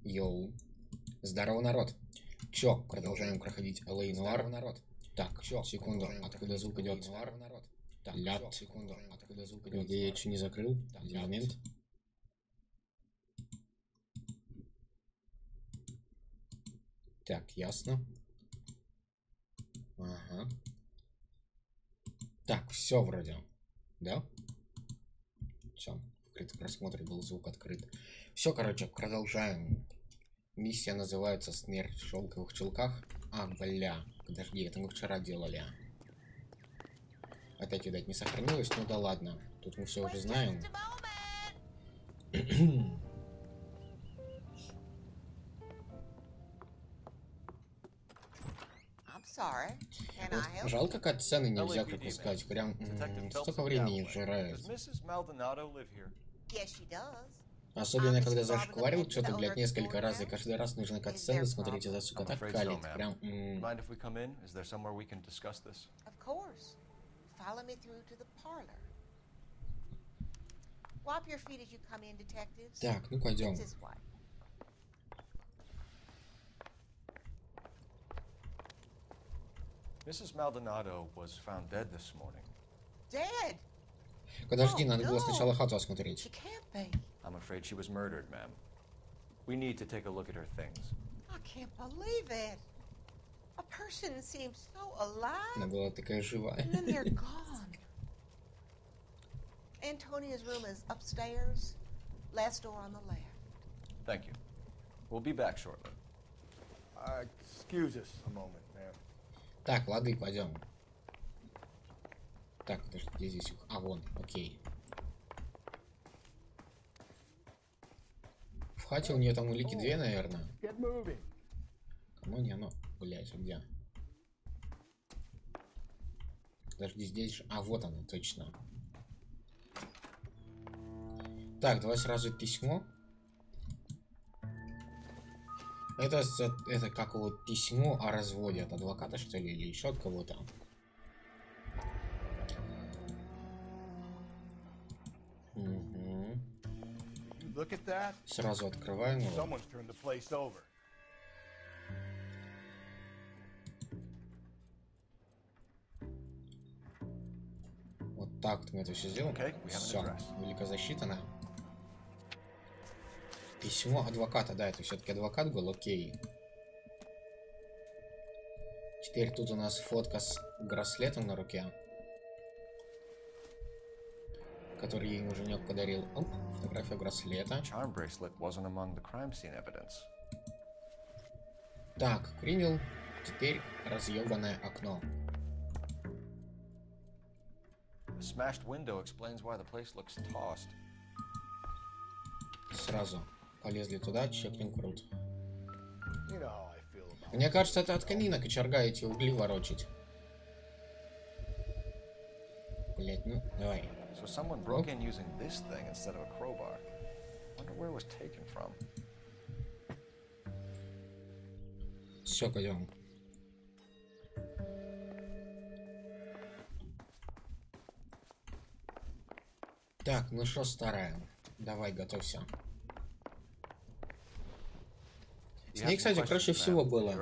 Йоу. Здорово, народ. Чё, продолжаем проходить NOIRE, народ. Так, секунду, откуда звук идет? Так, ляд, секунду, откуда звук идет? Я еще не закрыл. Один момент. Так, ясно. Ага. Так, все вроде. Да? Все. В открытом просмотре был звук открыт. Все, короче, продолжаем. Миссия называется «Смерть в шелковых чулках». А, бля. Подожди, это мы вчера делали. Опять, видать, не сохранилось. Ну да ладно. Тут мы все уже знаем. Вот, жалко, как цены нельзя пропускать. Прям столько времени сжирает. Особенно, когда зашкварил что-то, блядь, несколько раз, и каждый раз нужно катсцены смотреть, это, сука, так калит. Прям... Так, ну пойдем. Mrs. Maldonado was found dead this morning. Dead? Подожди, надо было сначала хату осмотреть. I'm afraid she was murdered, ma'am. We need to take a look at her things. I can't believe it. A person seems so alive. Она была такая живая. And then they're gone. Antonia's room is upstairs. Last door on the left. Thank you. We'll be back shortly. Excuse us a moment, ma'am. Так, лады, пойдем. Так, подожди, где здесь? А, вон, окей. В хате у нее там улики две, наверное. Кому не оно? Блять, где? Подожди, здесь же... А, вот оно, точно. Так, давай сразу письмо. Это как вот письмо о разводе от адвоката, что ли, или еще от кого-то. Угу. Сразу открываем его. Вот так мы это все сделаем. Все, велика засчитана. Письмо адвоката, да, это все-таки адвокат был, окей. Теперь тут у нас фотка с браслетом на руке, который ей муженек подарил. Оп, фотография браслета. Так, принял. Теперь разъебанное окно. Сразу полезли туда, чекнем крут. Мне кажется, это от камина кочерга эти угли ворочить. Блять, ну давай. Все, пойдем. Так, ну что, старая, давай, готовься. С ней, кстати, проще всего было.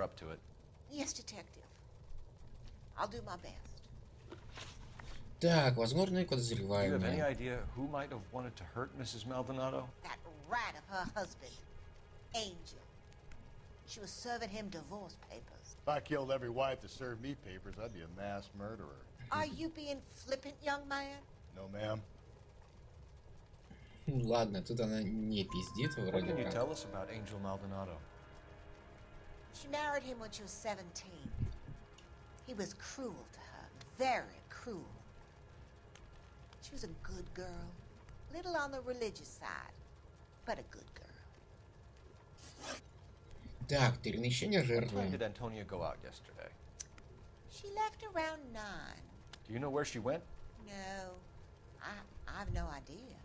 Так, возможно, и подозреваемый. She was serving him divorce papers. If I killed every wife that served me papers, I'd be a mass murderer. Are you being flippant, young man? No, ma'am. Ладно, тут она не пиздит вроде как. Tell us about Angel Maldonado. She married him when she was 17. He was cruel to her, very cruel. She was a good girl, little on the religious side, but a good girl. Так, перемещение жертвы. When did Antonia go out yesterday? She left around 9. Do you know where she went? No, I've no idea.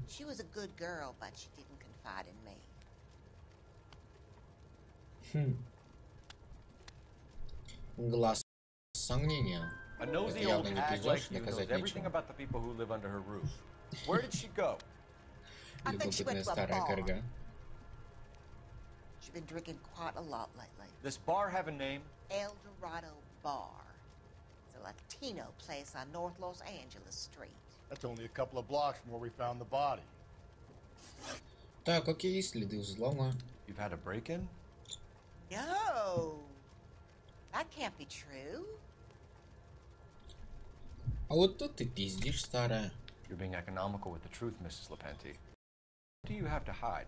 She was a good girl, but she didn't confide in me. Глаз сомнения. Это явно не пиздёж, доказать нечего. Любопытная старая корга. She's been drinking quite a lot lately. This bar have a name? El Dorado Bar. It's a Latino place on North Los Angeles Street. That's only a couple of blocks from where we found the body. Так, окей, следы взлома. You've had a break-in? No, that can't be true. А вот тут ты пиздишь, старая. You're being economical with the truth, Mrs. Lepenti. What do you have to hide?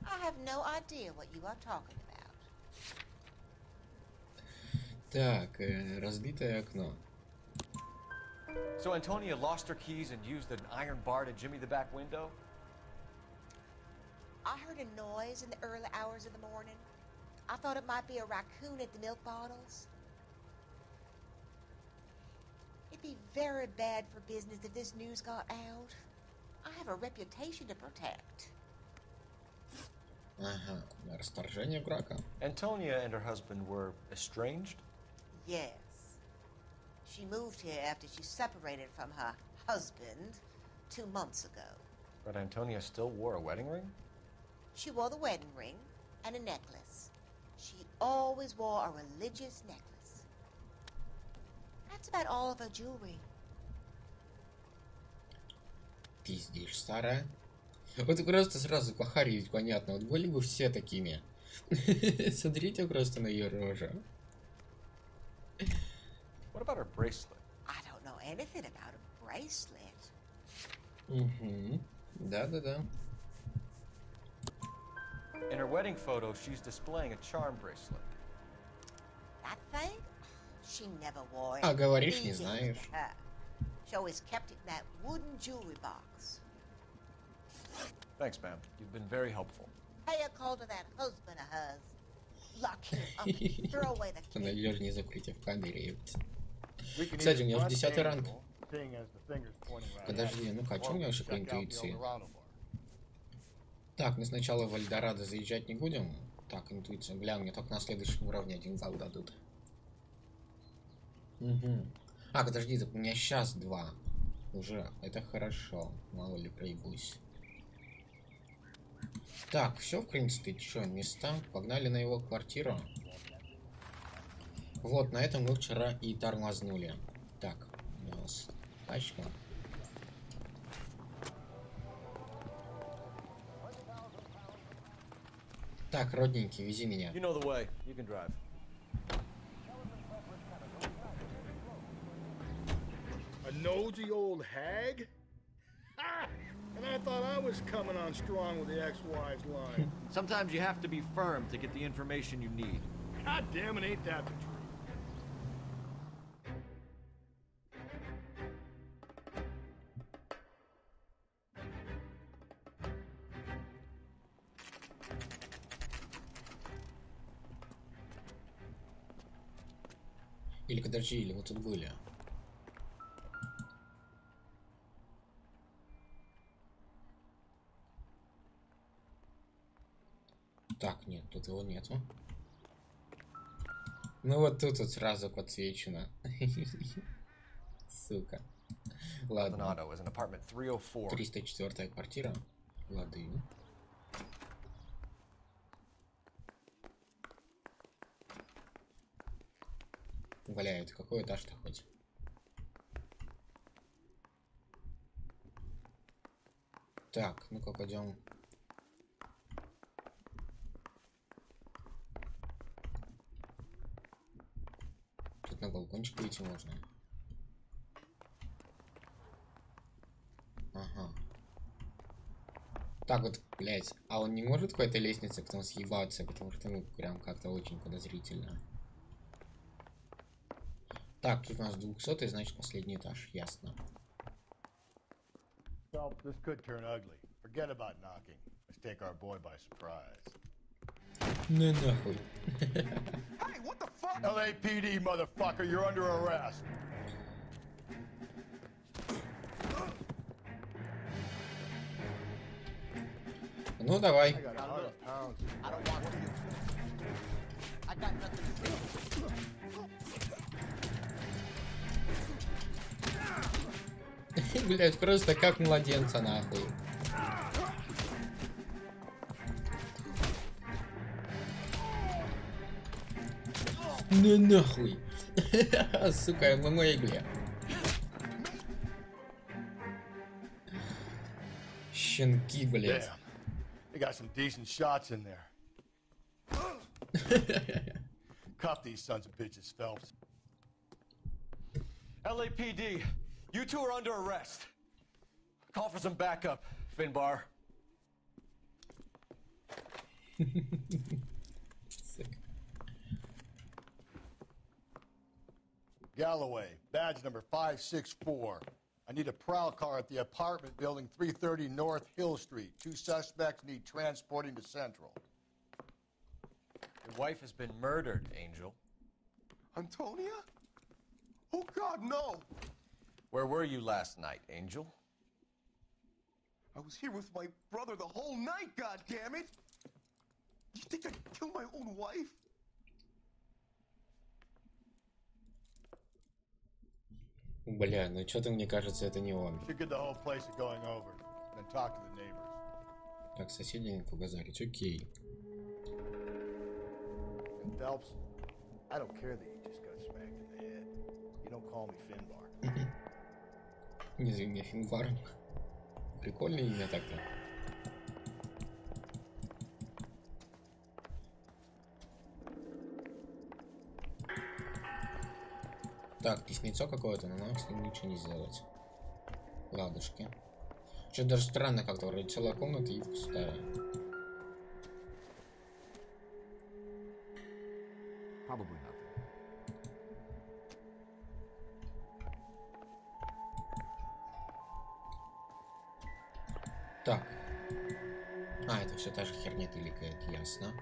I have no idea what you are talking about. Так, разбитое окно. So Antonia lost her keys and used an iron bar to jimmy the back window? I heard a noise in the early hours of the morning. I thought it might be a raccoon at the milk bottles. It'd be very bad for business if this news got out. I have a reputation to protect. Ага, расторжение брака. Antonia and her husband were estranged? Yes. She moved here after she separated from her husband 2 months ago. But Antonia still wore a wedding ring? She wore the wedding ring and a necklace. She always wore a religious necklace. That's about all of her jewelry. Пиздишь, старая. Вот просто сразу по Харри ведь понятно. Вот были бы все такими. Смотрите просто на ее рожу. What about her bracelet? I don't know anything about a bracelet. Угу. Да-да-да. In her wedding photo, she's displaying a charm bracelet. That thing? She never wore it. А говоришь, не Either знаешь. to her. She always kept it in that wooden jewelry box. Thanks, ma'am. You've been very helpful. Pay a call to that husband of hers. Lock him up and throw away the key. Надежнее закрытие в камере. We can Кстати, у either меня уже front 10 ранг. angle, seeing as the finger's pointing right Подожди, at you, ну-ка, а что у or меня вообще по check out the интуиции? Eldorado bar. Так, мы сначала в Эльдорадо заезжать не будем. Так, интуиция. Бля, мне только на следующем уровне 1 балл дадут. Угу. А, подожди, так у меня сейчас 2. Уже, это хорошо. Мало ли проебусь. Так, все, в принципе, что, места. Погнали на его квартиру. Вот, на этом мы вчера и тормознули. Так, у нас тачка. Так, родненький, вези меня. You know the way. You can drive. A nosy old hag? Ha! And I thought I was coming on strong with the ex-wife's line. Sometimes you have to be firm to get the information you need. God damn it, ain't that the truth? Или подожди, или вот тут были. Так, нет, тут его нету. Ну вот тут вот сразу подсвечено. Сука. Ладно. Donato is in apartment 304. 304-я квартира. Лады. Валяет. Какой этаж-то хоть? Так, ну-ка пойдем. Тут на балкончик выйти можно. Ага. Так вот, блять, а он не может какой-то лестнице потом съебаться, потому что, ну, прям как-то очень подозрительно. Так, тут у нас 200, значит последний этаж, ясно. So, this could turn ugly. Forget about knocking. Let's take our boy by surprise. Ну нахуй. Hey, what the fuck? LAPD, motherfucker, you're under arrest. Ну давай. I got 100 pounds. I don't want to. I got nothing to do. Блять, просто как младенца нахуй. Ну нахуй. Сука, в моей игре. Щенки, блядь. Damn. They got some decent shots in there. Cuff these sons of bitches, Phelps. LAPD, you two are under arrest. Call for some backup, Finbar. Galloway, badge number 564. I need a prowl car at the apartment building 330 North Hill Street. 2 suspects need transporting to Central. Your wife has been murdered, Angel. Antonia? Oh, God, no! Where were you last night, Angel? I was here with my brother the whole night, goddammit! You think I'd kill my own wife? Бля, ну что-то мне кажется, это не он. Should get the whole place going over, then talk to the neighbors. Так, соседи не побазарить, окей. And Phelps, I don't care that you just got smacked in the head. You don't call me Finbar. Не зови меня Финбар. Прикольное имя так-то. Так, письмецо какое-то, но нам с ним ничего не сделать. Ладушки. Что-то даже странно как-то, вроде целая комната и пустая. Probably nothing. Так. А, это все та же херня тыликает, ясно.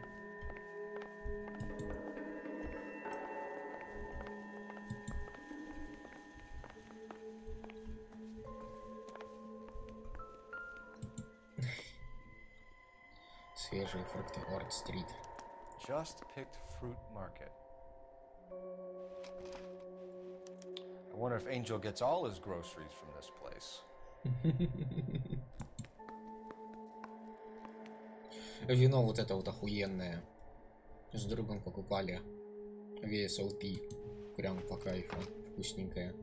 Свежие фрукты Орд-стрит. Just picked fruit market. I wonder if Angel gets all his groceries from this place. Вино вот это вот охуенное. С другом покупали. VSLP. Прям по кайфу. Вкусненькое.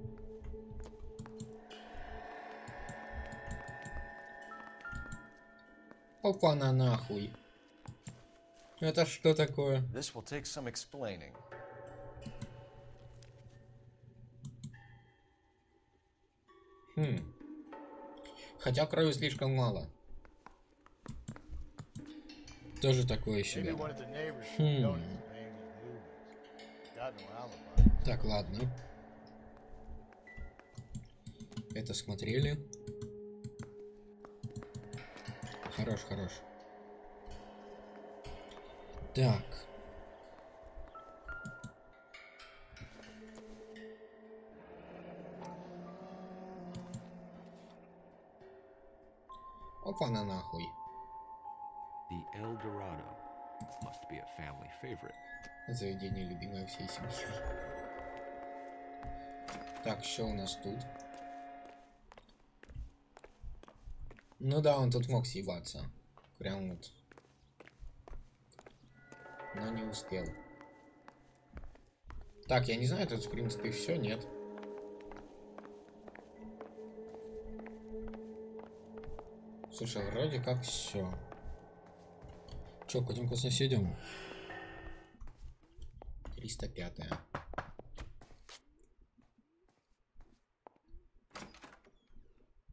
Опа, на нахуй. Это что такое? This will take some explaining. Хотя крови слишком мало. Тоже такое себе. Так, ладно. Это смотрели. Хорош, хорош. Так. Опа, на нахуй. The El Dorado must be a family favorite. Заведение любимое всей семьи. Так, что у нас тут? Ну да, он тут мог съебаться. Прям вот. Но не успел. Так, я не знаю, тут в принципе все, нет. Слушай, вроде как все. Че, пойдем-ка соседям. 305-я.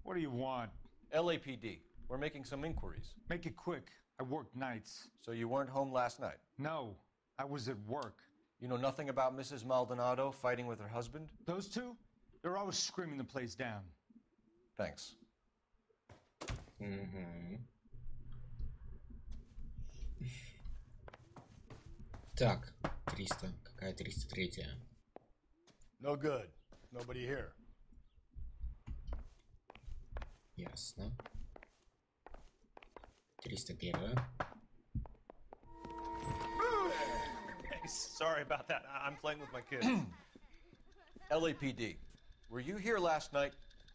What do you want? LAPD, we're making some inquiries. Make it quick. I work nights. So you weren't home last night? No, I was at work. You know nothing about Mrs. Maldonado fighting with her husband? Those two? They're always screaming the place down. Thanks. Так, 300. Какая 303-я? No good. Nobody here. Ясно. 301-я. Hey, sorry about that. I'm playing with my kids. LAPD, were you here last night?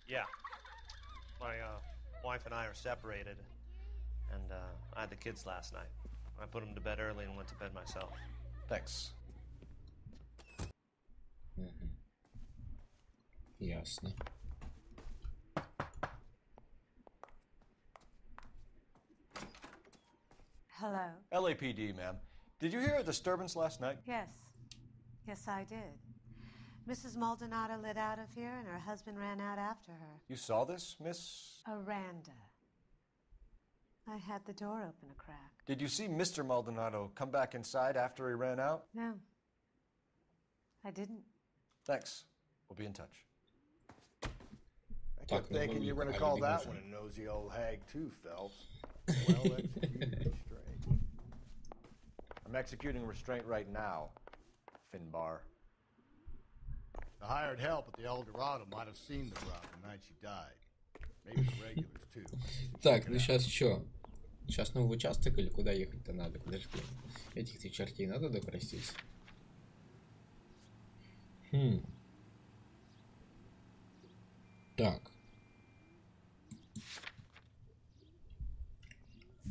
Yeah. My wife and I are separated, and I had the kids last night. I put them to bed early and went to bed myself. Thanks. Ясно. Hello. LAPD, ma'am. Did you hear a disturbance last night? Yes. Yes, I did. Mrs. Maldonado lit out of here, and her husband ran out after her. You saw this, Miss? Aranda. I had the door open a crack. Did you see Mr. Maldonado come back inside after he ran out? No. I didn't. Thanks. We'll be in touch. I kept thinking you were going to call that one a nosy old hag too, Phelps. Well, executed restraint. I'm executing restraint right now, Finbar. The hired help at the El Dorado might have seen the broad the night she died. Maybe the regulars too. Так, ну сейчас что? Сейчас новый участок или куда ехать-то надо? Подожди. Этих-то чертей надо допросить? Так.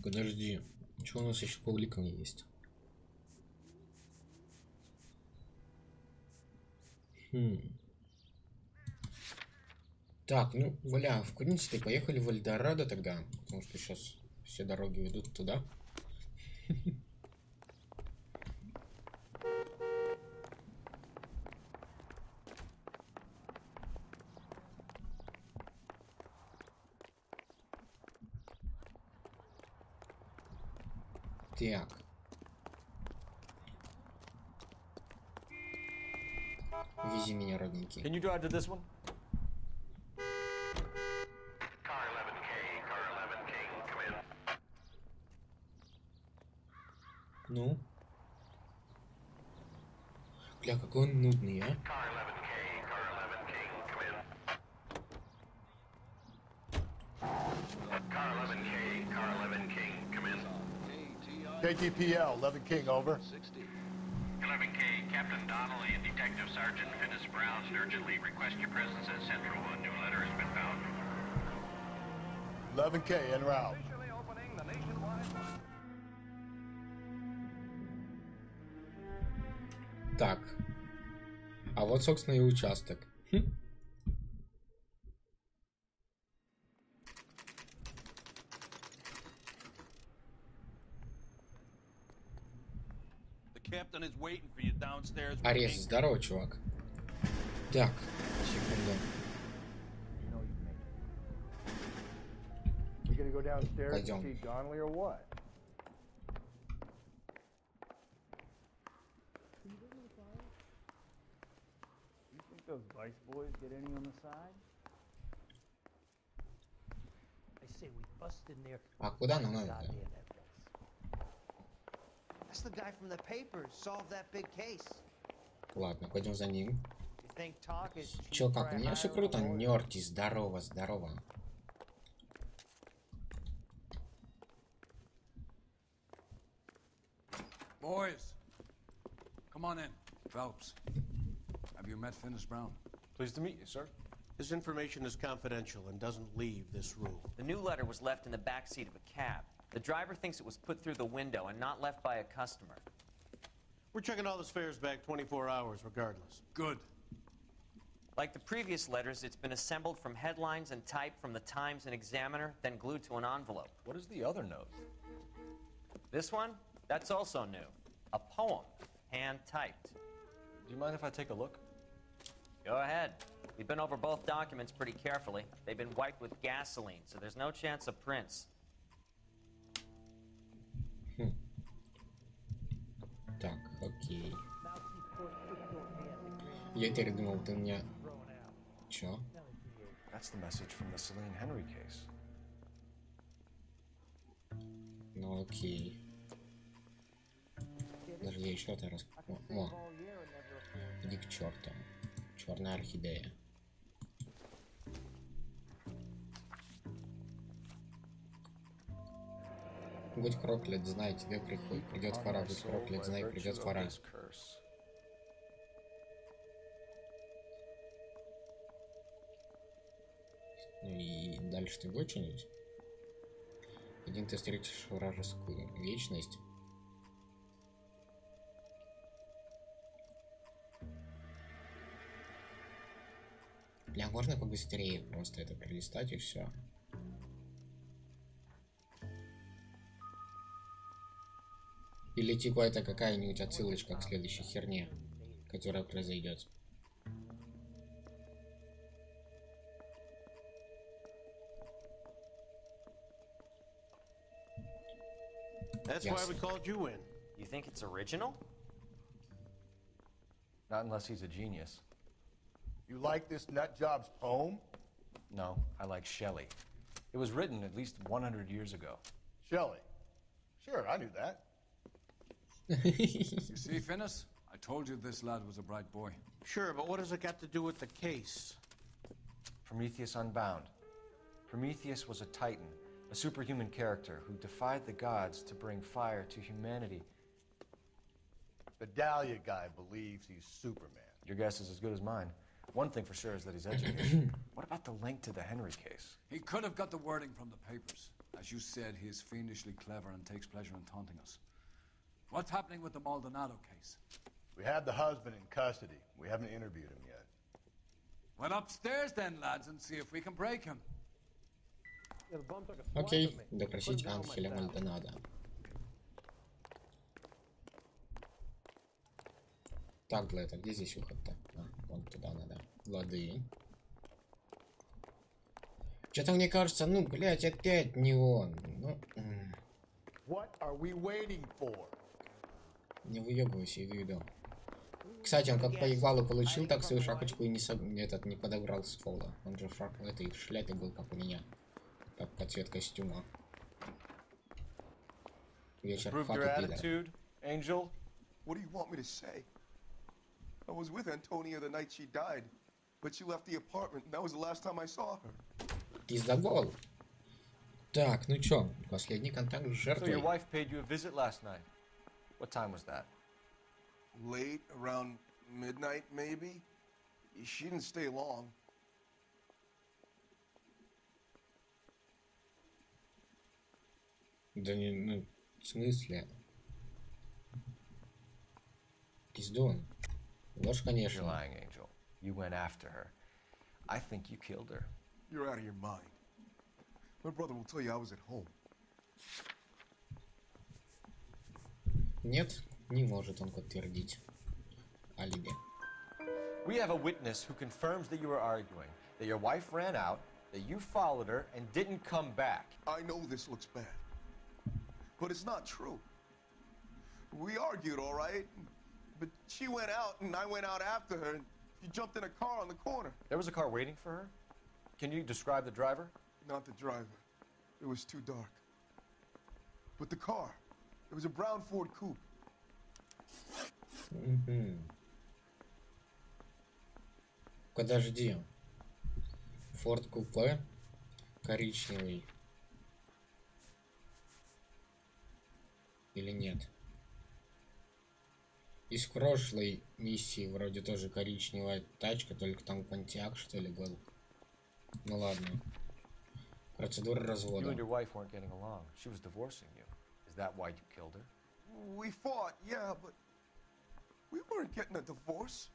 Подожди. Что у нас еще по уликам есть? Так, ну, Валя, в принципе, поехали в Эльдорадо тогда, потому что сейчас все дороги ведут туда. Так. Вези меня, родненький. Can you drive to this one? Car 11K, car 11K, come in. Ну? Бля, какой он нудный, а? Car 11K, car 11K, come in. Car 11K, car 11K, come in. KTPL, 11 King, over. 11K, Captain Donnelly and Detective Sergeant Finnis Brown urgently request your presence at Central. A new letter has been found. 11K, en route. Так. А вот, собственно, и участок. Арес, здорово, чувак. Так, секунду. Пойдем. Those Vice boys get any on the side? I say we bust in there. А куда нам надо? That's the guy from the papers. Solved that big case. Ладно, пойдем за ним. You think talk is Чё, как? У меня все круто. Нёрти, здорово, здорово. Boys, come on in. Phelps, have you met Finnis Brown? Pleased to meet you, sir. His information is confidential and doesn't leave this room. The new letter was left in the back seat of a cab. The driver thinks it was put through the window and not left by a customer. We're checking all his fares back 24 hours regardless. Good. Like the previous letters, it's been assembled from headlines and typed from the Times and Examiner, then glued to an envelope. What is the other note? This one? That's also new. A poem, hand-typed. Do you mind if I take a look? Go ahead. We've been over both documents pretty carefully. They've been wiped with gasoline, so there's no chance of prints. Так, окей. Я теперь думал, ты меня... Чё? That's the message from the Celine Henry case. Ну окей. Даже я еще это раз... О. Иди к черту. Черная орхидея. Будь проклят, знай, тебе придет пора. Будь проклят, знай, придет пора. И дальше ты будешь чинить? Один ты встретишь вражескую вечность. Бля, можно побыстрее просто это пролистать и все. Или типа это какая-нибудь отсылочка к следующей херне, которая произойдет. That's why we called you in. You think it's original? Not unless he's a genius. You like this nut job's poem? No, I like Shelley. It was written at least 100 years ago. Shelley. Sure, I knew that. You see, Finnis? I told you this lad was a bright boy. Sure, but what does it got to do with the case? Prometheus Unbound. Prometheus was a titan, a superhuman character who defied the gods to bring fire to humanity. The Dahlia guy believes he's Superman. Your guess is as good as mine. One thing for sure is that he's educated. What about the link to the Henry case? He could have got the wording from the papers. As you said, he is fiendishly clever and takes pleasure in taunting us. What's happening with the Maldonado case? We have the husband in custody. We haven't interviewed him yet. Well, upstairs then, lads, and see if we can break him. Окей, допросить Анхеля Мальдонадо. Так, для этого, где здесь выход-то? А, вон туда надо. Лады. Что-то мне кажется, ну, блядь, опять не он. Ну, What are we waiting for? не выебывайся, иду, иду. Кстати, он как поебало получил, так свою шапочку и не подобрал с пола. Он же в этой шляпе был, как у меня. Как под цвет костюма. Вечер Prove your attitude, Angel. What do you want me to say? I was with Antonia the night she died, but she left the apartment, and that was the last time I saw her. Пиздобол. Так, ну чё, последний контакт с So жертвой. your wife paid you a visit last night. What time was that? Late, around midnight, maybe? She didn't stay long. Да не, ну, в смысле? Пиздон. Ложь, You're конечно. lying, Angel. You went after her. I think you killed her. You're out of your mind. My brother will tell you I was at home. Нет, не может он подтвердить алиби. We have a witness who confirms that you were arguing, that your wife ran out, that you followed her and didn't come back. I know this looks bad, but it's not true. We argued, all right, but she went out and I went out after her and she jumped in a car on the corner. There was a car waiting for her? Can you describe the driver? Not the driver. It was too dark. But the car, it was a brown Ford coupe. Подожди. Форд купе коричневый. Или нет? Из прошлой миссии вроде тоже коричневая тачка, только там Понтиак, что ли, был. Ну ладно. Процедура You развода. and your wife weren't getting along. She was divorcing you. Is that why you killed her? We fought, yeah, but we weren't getting a divorce.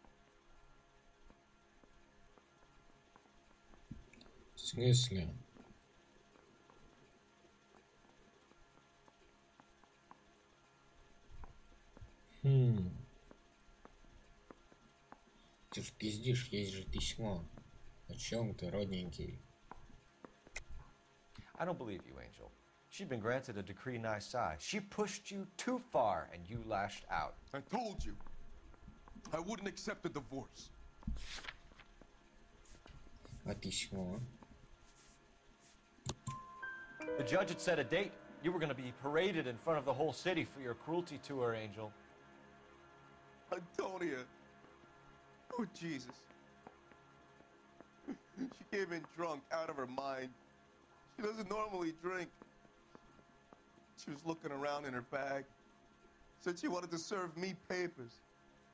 В смысле? Ты ж пиздишь, есть же письмо. О чем ты, родненький? I don't believe you, Angel. She'd been granted a decree nisi. She pushed you too far and you lashed out. I told you, I wouldn't accept a divorce. А письмо? The judge had set a date. You were going to be paraded in front of the whole city for your cruelty to her, Angel. Antonia. Oh, Jesus. She came in drunk, out of her mind. She doesn't normally drink. She was looking around in her bag. Said she wanted to serve me papers.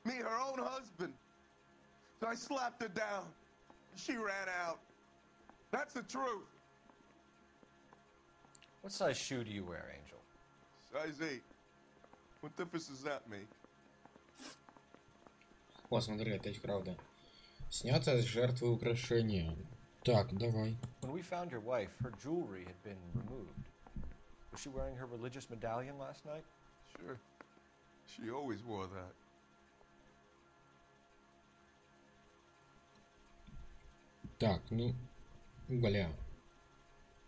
Me, her own husband. So I slapped her down. She ran out. That's the truth. What size shoe do you wear, Angel? Size 8. What difference does that make? О, смотри, опять правда. Снято с жертвы украшения. Так, давай. When we found your wife, her jewelry had been removed. Was she wearing her religious medallion last night? Sure. She always wore that. Так, ну, бля.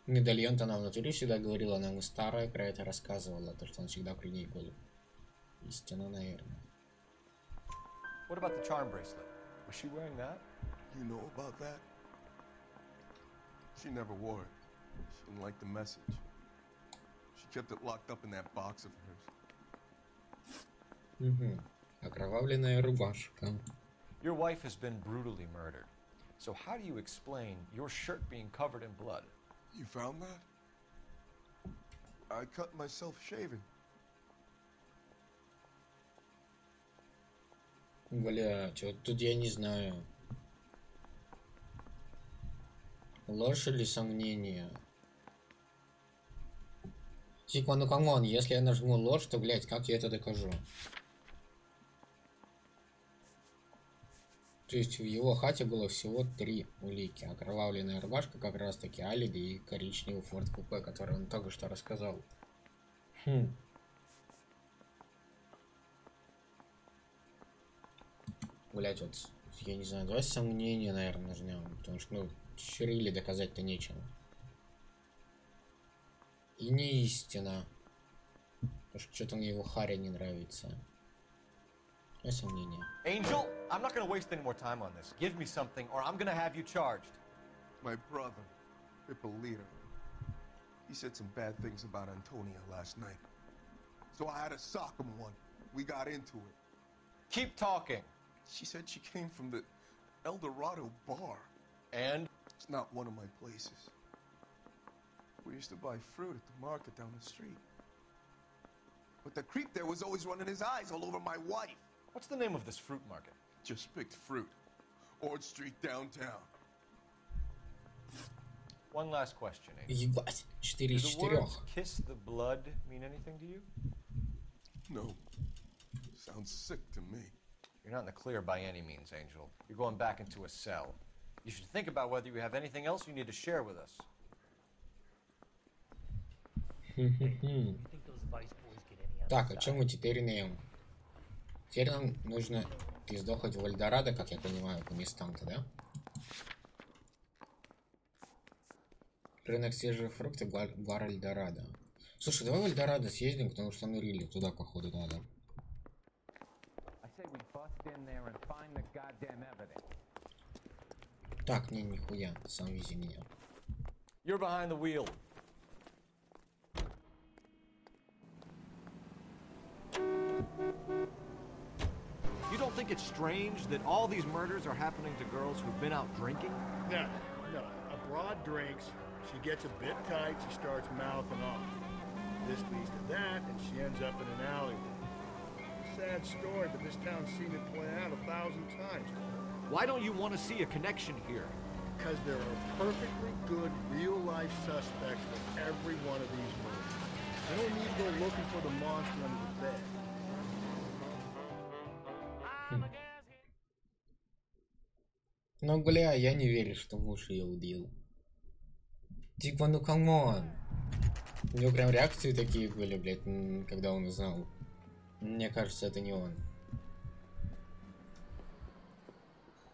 Медальон-то она в натуре всегда говорила, она ему старая про это рассказывала, то, что он всегда при ней был. Истина, наверное. What about the charm bracelet? Was she wearing that? You know about that? She never wore it. She didn't like the message. She kept it locked up in that box of hers. Угу. Окровавленная рубашка. Your wife has been brutally murdered. So how do you explain your shirt being covered in blood? You found that? I cut myself shaving. Бля, чё тут я не знаю. Ложь или сомнение? Типа, ну камон, если я нажму ложь, то, блядь, как я это докажу? То есть в его хате было всего 3 улики. Окровавленная рубашка, как раз таки алиби, и коричневый форт купе, который он только что рассказал. Хм. Блять, вот, я не знаю, давай сомнения, наверное, нажмем. Потому что, ну, Шрили доказать-то нечего. И не истина. Потому что что-то мне его Харри не нравится. Давай сомнения. Angel, I'm not gonna waste any more time on this. Give me something or I'm gonna have you charged. My brother, Ippolito, he said some bad things about Antonia last night. So I had to sock him one. We got into it. Keep talking. She said she came from the El Dorado bar. And? It's not one of my places. We used to buy fruit at the market down the street. But the creep there was always running his eyes all over my wife. What's the name of this fruit market? Just picked fruit. Ord Street downtown. One last question, Angel. Ебать, 4 из Do the 4. words kiss the blood mean anything to you? No. Sounds sick to me. You're not in the clear by any means, Angel. You're going back into a cell. You should think about whether you have anything else you need to share with us. Так, а чем мы теперь имеем? Теперь нам нужно пиздохать в Эльдорадо, как я понимаю, по местам-то, да? Рынок свежих фруктов, бар Эльдорадо. Слушай, давай в Эльдорадо съездим, потому что ну рили туда, походу, надо. Так, не, нихуя, сам вези меня. You're behind the wheel. You don't think it's strange that all these murders are happening to girls who've been out drinking? No, no. A broad drinks, she gets a bit tight, she starts mouthing off. This leads to that, and she ends up in an alleyway. Sad story, but this town's seen it play out 1,000 times. Why don't you want to see a connection here? Because there are perfectly good real-life suspects for every one of these murders. I don't need to go looking for the monster under the bed. Ну, бля, я не верю, что муж ее убил. Типа, ну камон. У него прям реакции такие были, блядь, когда он узнал. Мне кажется, это не он.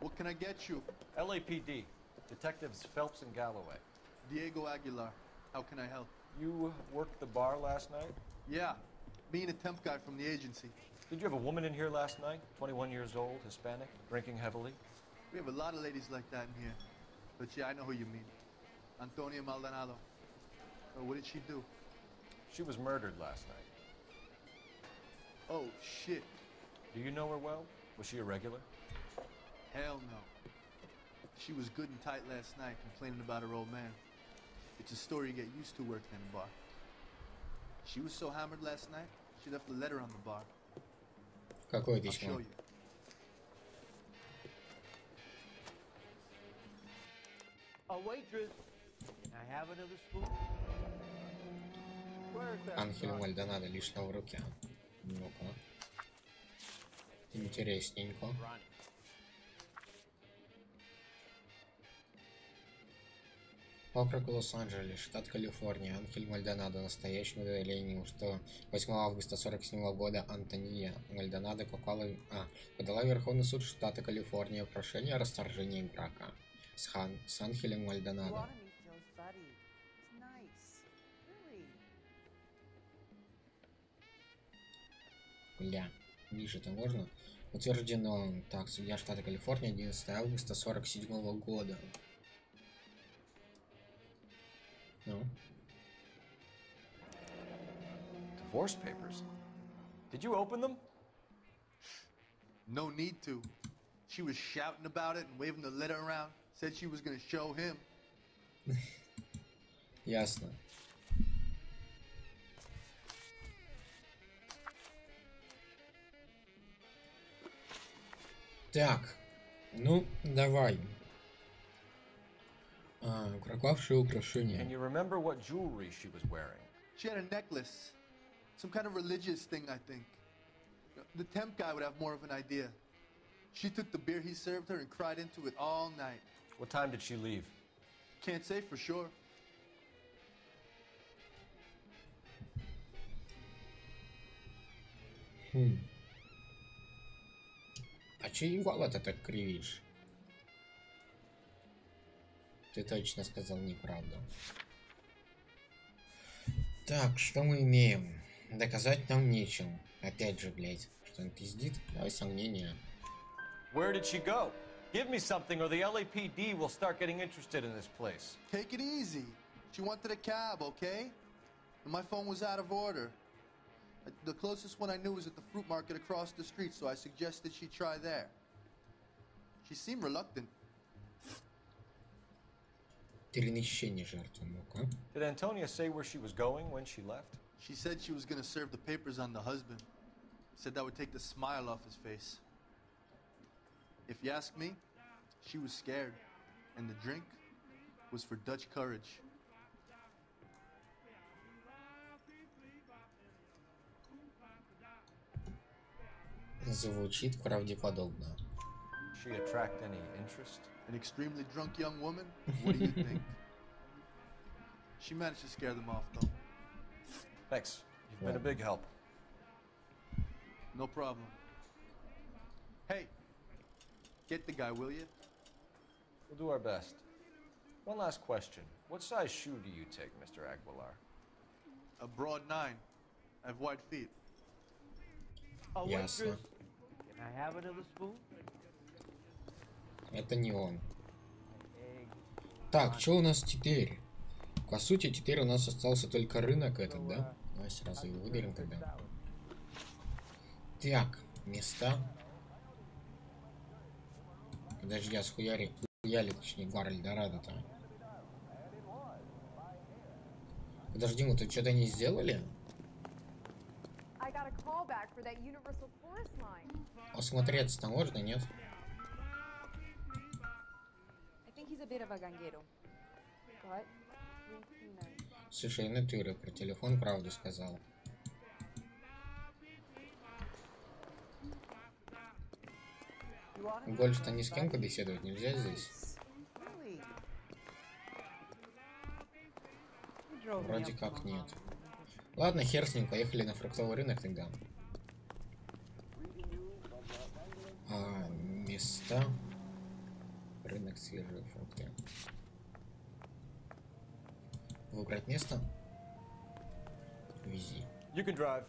What can I get you? LAPD. Detectives Phelps and Galloway. Diego Aguilar. How can I help? You worked the bar last night? Yeah. Being a temp guy from the agency. Did you have a woman in here last night? 21 years old, Hispanic, drinking heavily? We have a lot of ladies like that in here. But yeah, I know who you mean. Antonia Maldonado. What did she do? She was murdered last night. Oh, shit. Do you know her well? Was she a regular? Hell no. She was good and tight last night, complaining about her old man. It's a story you get used to working in a bar. She was so hammered last night, she left a letter on the bar. Какое I'll письмо? show you. A waitress. Can I have another spoon? Where's that? Анхель Мальдонадо лишнего в руке. Ну-ка. Интересненько. Округ Лос-Анджелес, штат Калифорния, Анхель Мальдонадо, настоящее удовлетворение, что 8 августа 1947 года Антония Мальдонадо подала в Верховный суд штата Калифорния прошение о расторжении брака с Анхелем Мальдонадо. Бля, ниже-то можно? Утверждено. Так, судья штата Калифорния, 11 августа 1947 года. No. Divorce papers. Did you open them? No need to. She was shouting about it and waving the letter around. Said she was gonna show him. Ясно. Так, ну, давай. Пропавшее украшение. Can you remember what jewelry she was wearing? She had a necklace. Some kind of religious thing, I think. The temp guy would have more of an idea. She took the beer he served her and cried into it all night. What time did she leave? Can't say for sure. А че ебало-то так кривишь? Ты точно сказал неправду. Так, что мы имеем? Доказать нам нечем. Опять же, блядь, что он пиздит? Давай сомнения. Where did she go? Give me something or the LAPD will start getting interested in this place. Take it easy. She wanted a cab, okay? And my phone was out of order. The closest one I knew was at the fruit market across the street, so I suggested she try there. She seemed reluctant. Перемещение жертвы, ну-ка. Did Antonia say where she was going when she left? She said she was gonna serve the papers on the husband. Said that would take the smile off his face. If you ask me, she was scared. And the drink was for Dutch courage. Звучит правдеподобно. She attract any interest? An extremely drunk young woman? What do you think? She managed to scare them off, though. Thanks. You've been a big help. No problem. Hey, get the guy, will you? We'll do our best. One last question. What size shoe do you take, Mr. Aguilar? A broad 9. I have wide feet. Oh, Ясно. waitress, can I have another spoon? Это не он. Так, что у нас теперь? По сути, теперь у нас остался только рынок этот, да? Давай сразу его выберем тогда. Так, места. Подожди, а схуяли, точнее, бар Эльдорадо-то. Подожди, мы тут что-то не сделали? Осмотреться-то можно, нет? Слушай, натура, про телефон правду сказал. Больше-то ни с кем побеседовать нельзя здесь? Вроде как нет. Ладно, хер с ним, поехали на фруктовый рынок тогда. Места. Рынок свежие фрукты. Выбрать место. Вези. You can drive.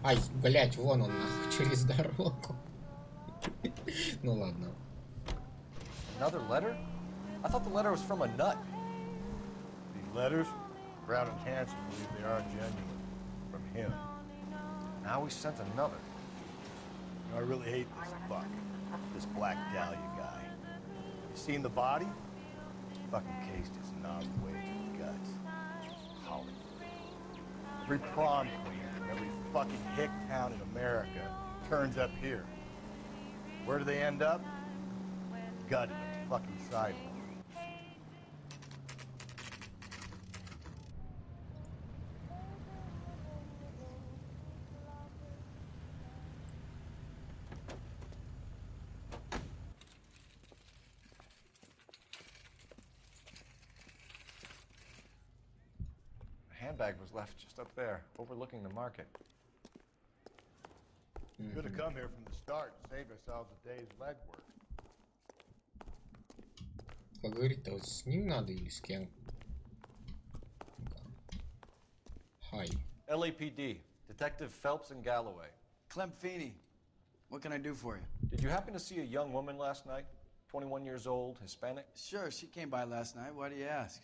Ай, блять, вон он нахуй через дорогу. Ну ладно. Another letter? I thought the letter was from a nut. The letters? Brown and Hanson believe they are genuine. From him. Now we sent another. You know, I really hate this fuck. This Black Dahlia guy. You seen the body? Fucking cased his nozzle way to the guts. Hollywood. Every prom queen from every fucking hick town in America turns up here. Where do they end up? Gutted on the fucking sidewalk. handbag was left just up there, overlooking the market. Should have come here from the start and saved ourselves a day's legwork. Поговорить-то вот с ним надо или с кем? Hi. LAPD, Detective Phelps and Galloway. Clem Feeney, what can I do for you? Did you happen to see a young woman last night? 21 years old, Hispanic? Sure, she came by last night. Why do you ask?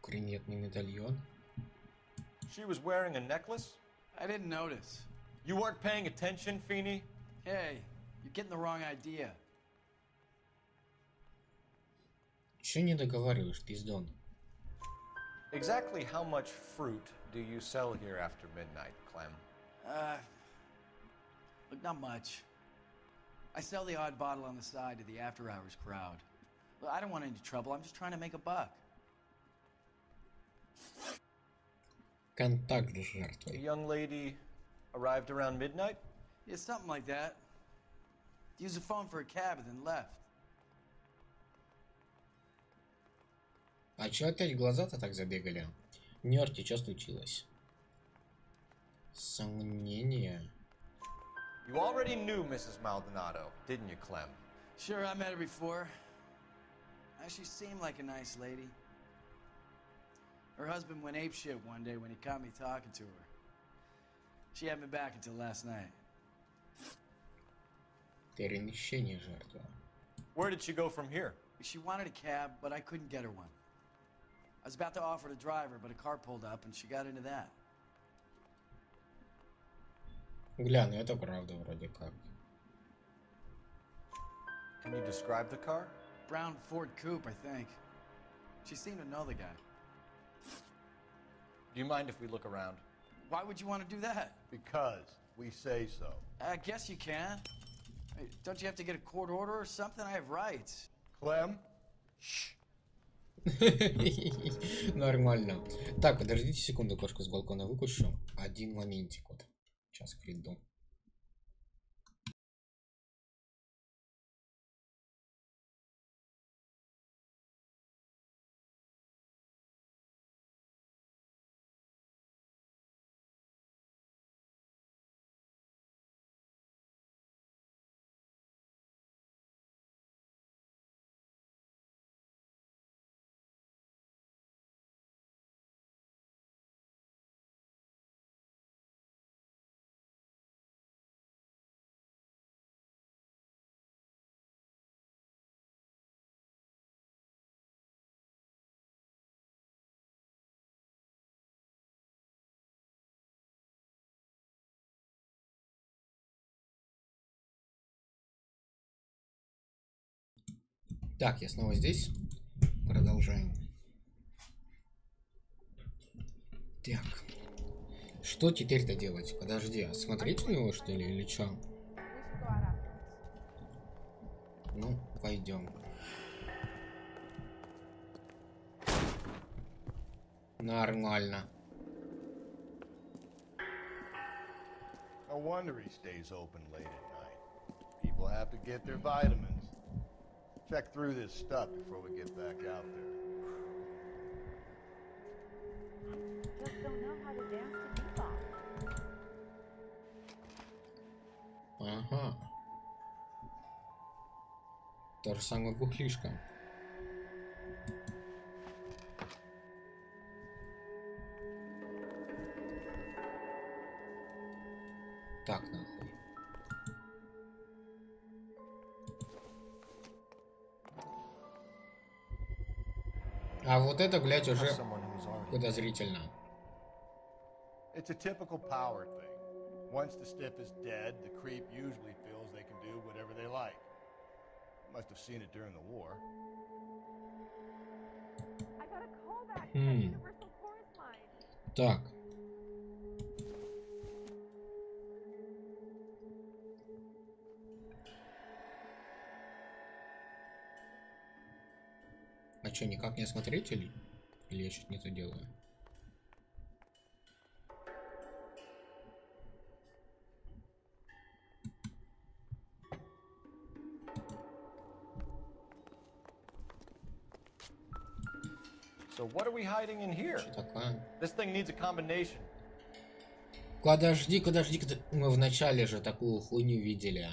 Кредитный медальон. She was wearing a necklace? I didn't notice. You weren't paying attention, Feeney? Hey, you're getting the wrong idea. Еще не договариваешь, пиздон. Exactly how much fruit do you sell here after midnight, Clem? Look, not much. I sell the odd bottle on the side to the after-hours crowd. Well, I don't want any trouble. I'm just trying to make a buck. Контакт с The жертвой. young lady arrived around midnight? Yeah, something like that. Used the phone for a cab and then left. А чё опять глаза-то так забегали? Нёрти, что случилось? Сомнения. You already knew Mrs. Maldonado, didn't you, Clem? Sure, I met her before. She seemed like a nice lady. Her husband went apeshit one day when he caught me talking to her. She had me back until last night. Перемещение жертвы. Where did she go from here? She wanted a cab, but I couldn't get her one. I was about to offer to drive her, but a car pulled up and she got into that. Гля, ну это правда вроде как. Can you describe the car? Brown Ford Coupe, I think. She seemed to know the guy. Do you mind if we look around? Why would you want to do that? Because we say so. I guess you can. Hey, don't you have to get a court order or something? I have rights. Clem? Shh. Нормально. Так, подождите секунду, кошку с балкона выпущу. Один моментик вот. Сейчас приду. Так, я снова здесь. Продолжаем. Так. Что теперь-то делать? Подожди, а смотреть на него, что ли, или что? Ну, пойдем. Нормально. No wonder he stays open late at night. People have to get their vitamins. Check through this stuff before we get back out there. Just don't know how to dance to bebop. Ага. То же самое бухлишка. Так, нахуй. А вот это, блядь, уже подозрительно. It's a typical power thing. Once the stiff is dead, the creep usually feels they can do whatever they like. Must have seen it during the war. I got a call back from the Universal Chorus line. Так. А что, никак не осмотреть или я что-то не то делаю? So what are we hiding in here? Что такое? This thing needs a combination. Подожди. Мы вначале же такую хуйню видели.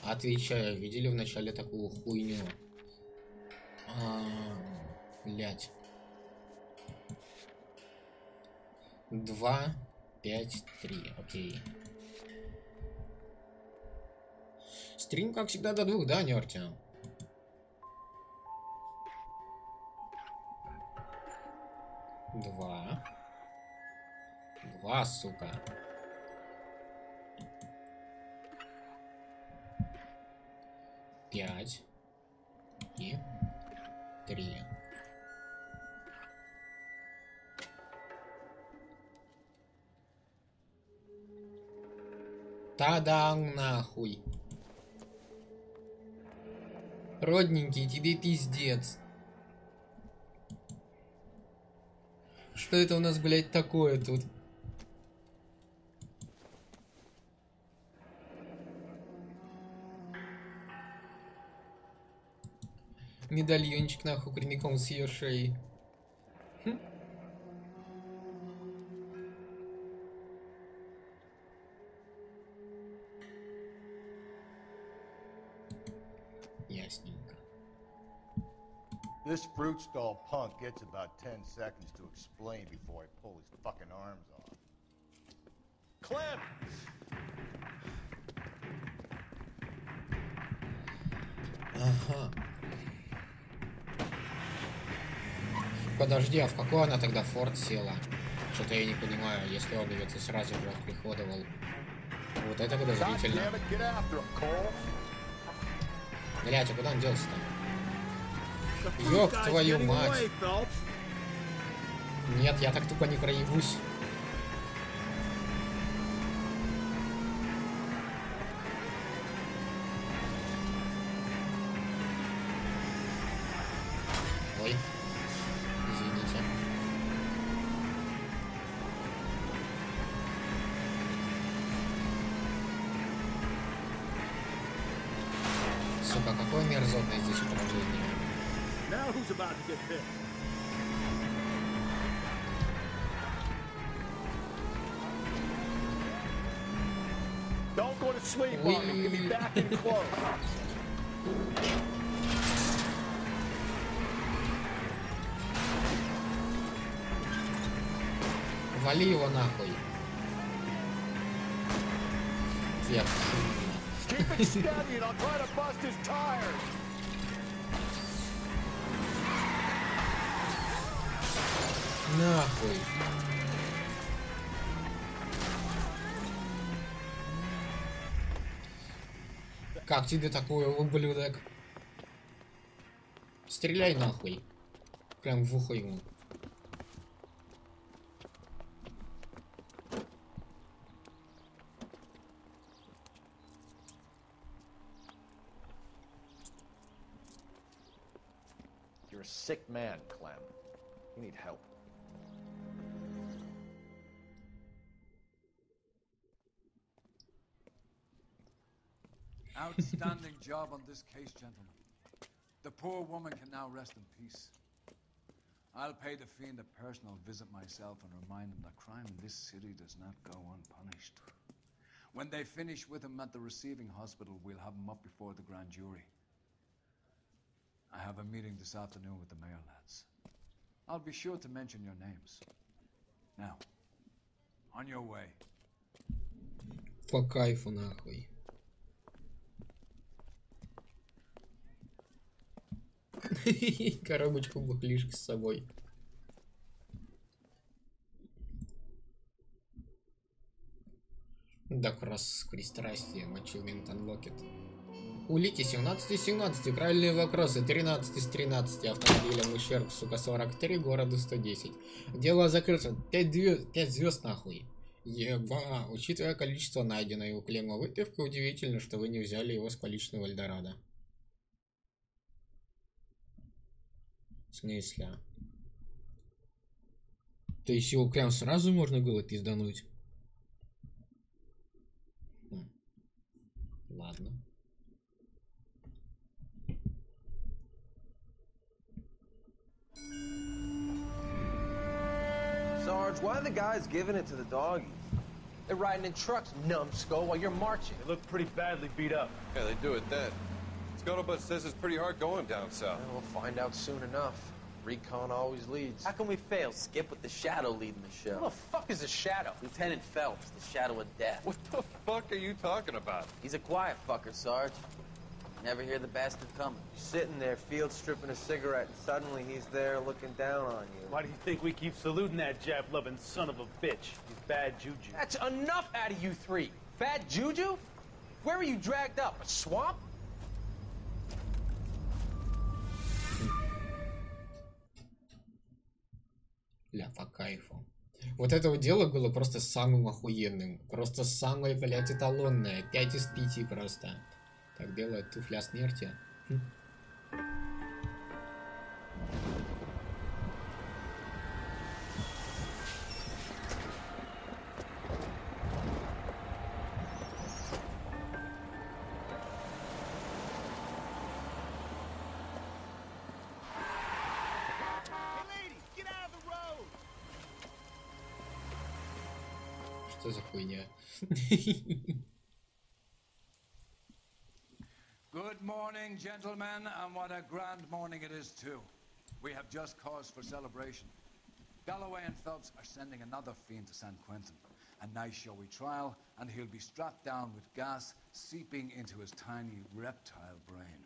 Отвечаю, видели вначале такую хуйню. Блять. 2, 5, 3. Окей. Стрим, как всегда, до 2, да, Нёрти? Два, сука. 5 и 3. Та-дан, нахуй. Родненький, тебе пиздец. Что это у нас, блядь, такое тут? Медальончик, нахуй, прямиком с ее шеи. Ясненько. This fruit stall punk gets about 10 seconds to explain before I pull his fucking arms off. Clem! Ага. Подожди, а в какой она тогда форт села? Что-то я не понимаю, если он ее сразу же приходовал. Вот это подозрительно. Блять, а куда он делся-то? Ёб твою мать! Нет, я так тупо не проебусь. Ой, извините. Сука, какое мерзотное здесь управление. Now who's about to get hit? Don't go to sleep on me. Give me back in close. Вали его нахуй. Я Keep it steady and I'll try to bust his tires. Нахуй. Как тебе такое, ублюдок? Стреляй нахуй. Прям в ухо ему. You're a sick man, Clem. You need help. Outstanding job on this case, gentlemen. The poor woman can now rest in peace. I'll pay the fiend a personal visit myself and remind him that crime in this city does not go unpunished. When they finish with him at the receiving hospital, we'll have him up before the grand jury. I have a meeting this afternoon with the mayor, lads. I'll be sure to mention your names. Now, on your way. По кайфу нахуй. Коробочку бухлишка с собой. Так раз пристрастие, achievement unlocked. Улики 17 правильные вопросы, 13 из 13, автомобилем ущерб, сука, 43, городу 110. Дело закрыто, 5 звезд нахуй. Еба, учитывая количество найденной у Клема выпивки, удивительно, что вы не взяли его с поличного Эльдорадо. В смысле? То есть его прям сразу можно было пиздануть? Ладно. the guys giving it to the doggies? They're riding in trucks, numbskull, while you're marching. They look pretty badly beat up. Yeah, they do it then. Scuttlebutt says it's pretty hard going down south. We'll find out soon enough. Recon always leads. How can we fail, Skip, with the Shadow leading the show? Who the fuck is the Shadow? Lieutenant Phelps, the Shadow of Death. What the fuck are you talking about? He's a quiet fucker, Sarge. Never hear the bastard coming. You're sitting there, field stripping a cigarette, and suddenly he's there looking down on you. Why do you think we keep saluting that Jap-loving son of a bitch? He's bad juju. That's enough out of you three. Bad juju? Where were you dragged up? A swamp? Бля, по кайфу. Вот это вот дело было просто самым охуенным. Просто самое, блядь, эталонное. 5 из 5 просто. Так делает туфля смерти. Что за хуйня? Good morning, gentlemen, and what a grand morning it is, too. We have just cause for celebration. Galloway and Phelps are sending another fiend to San Quentin. A nice showy trial, and he'll be strapped down with gas seeping into his tiny reptile brain.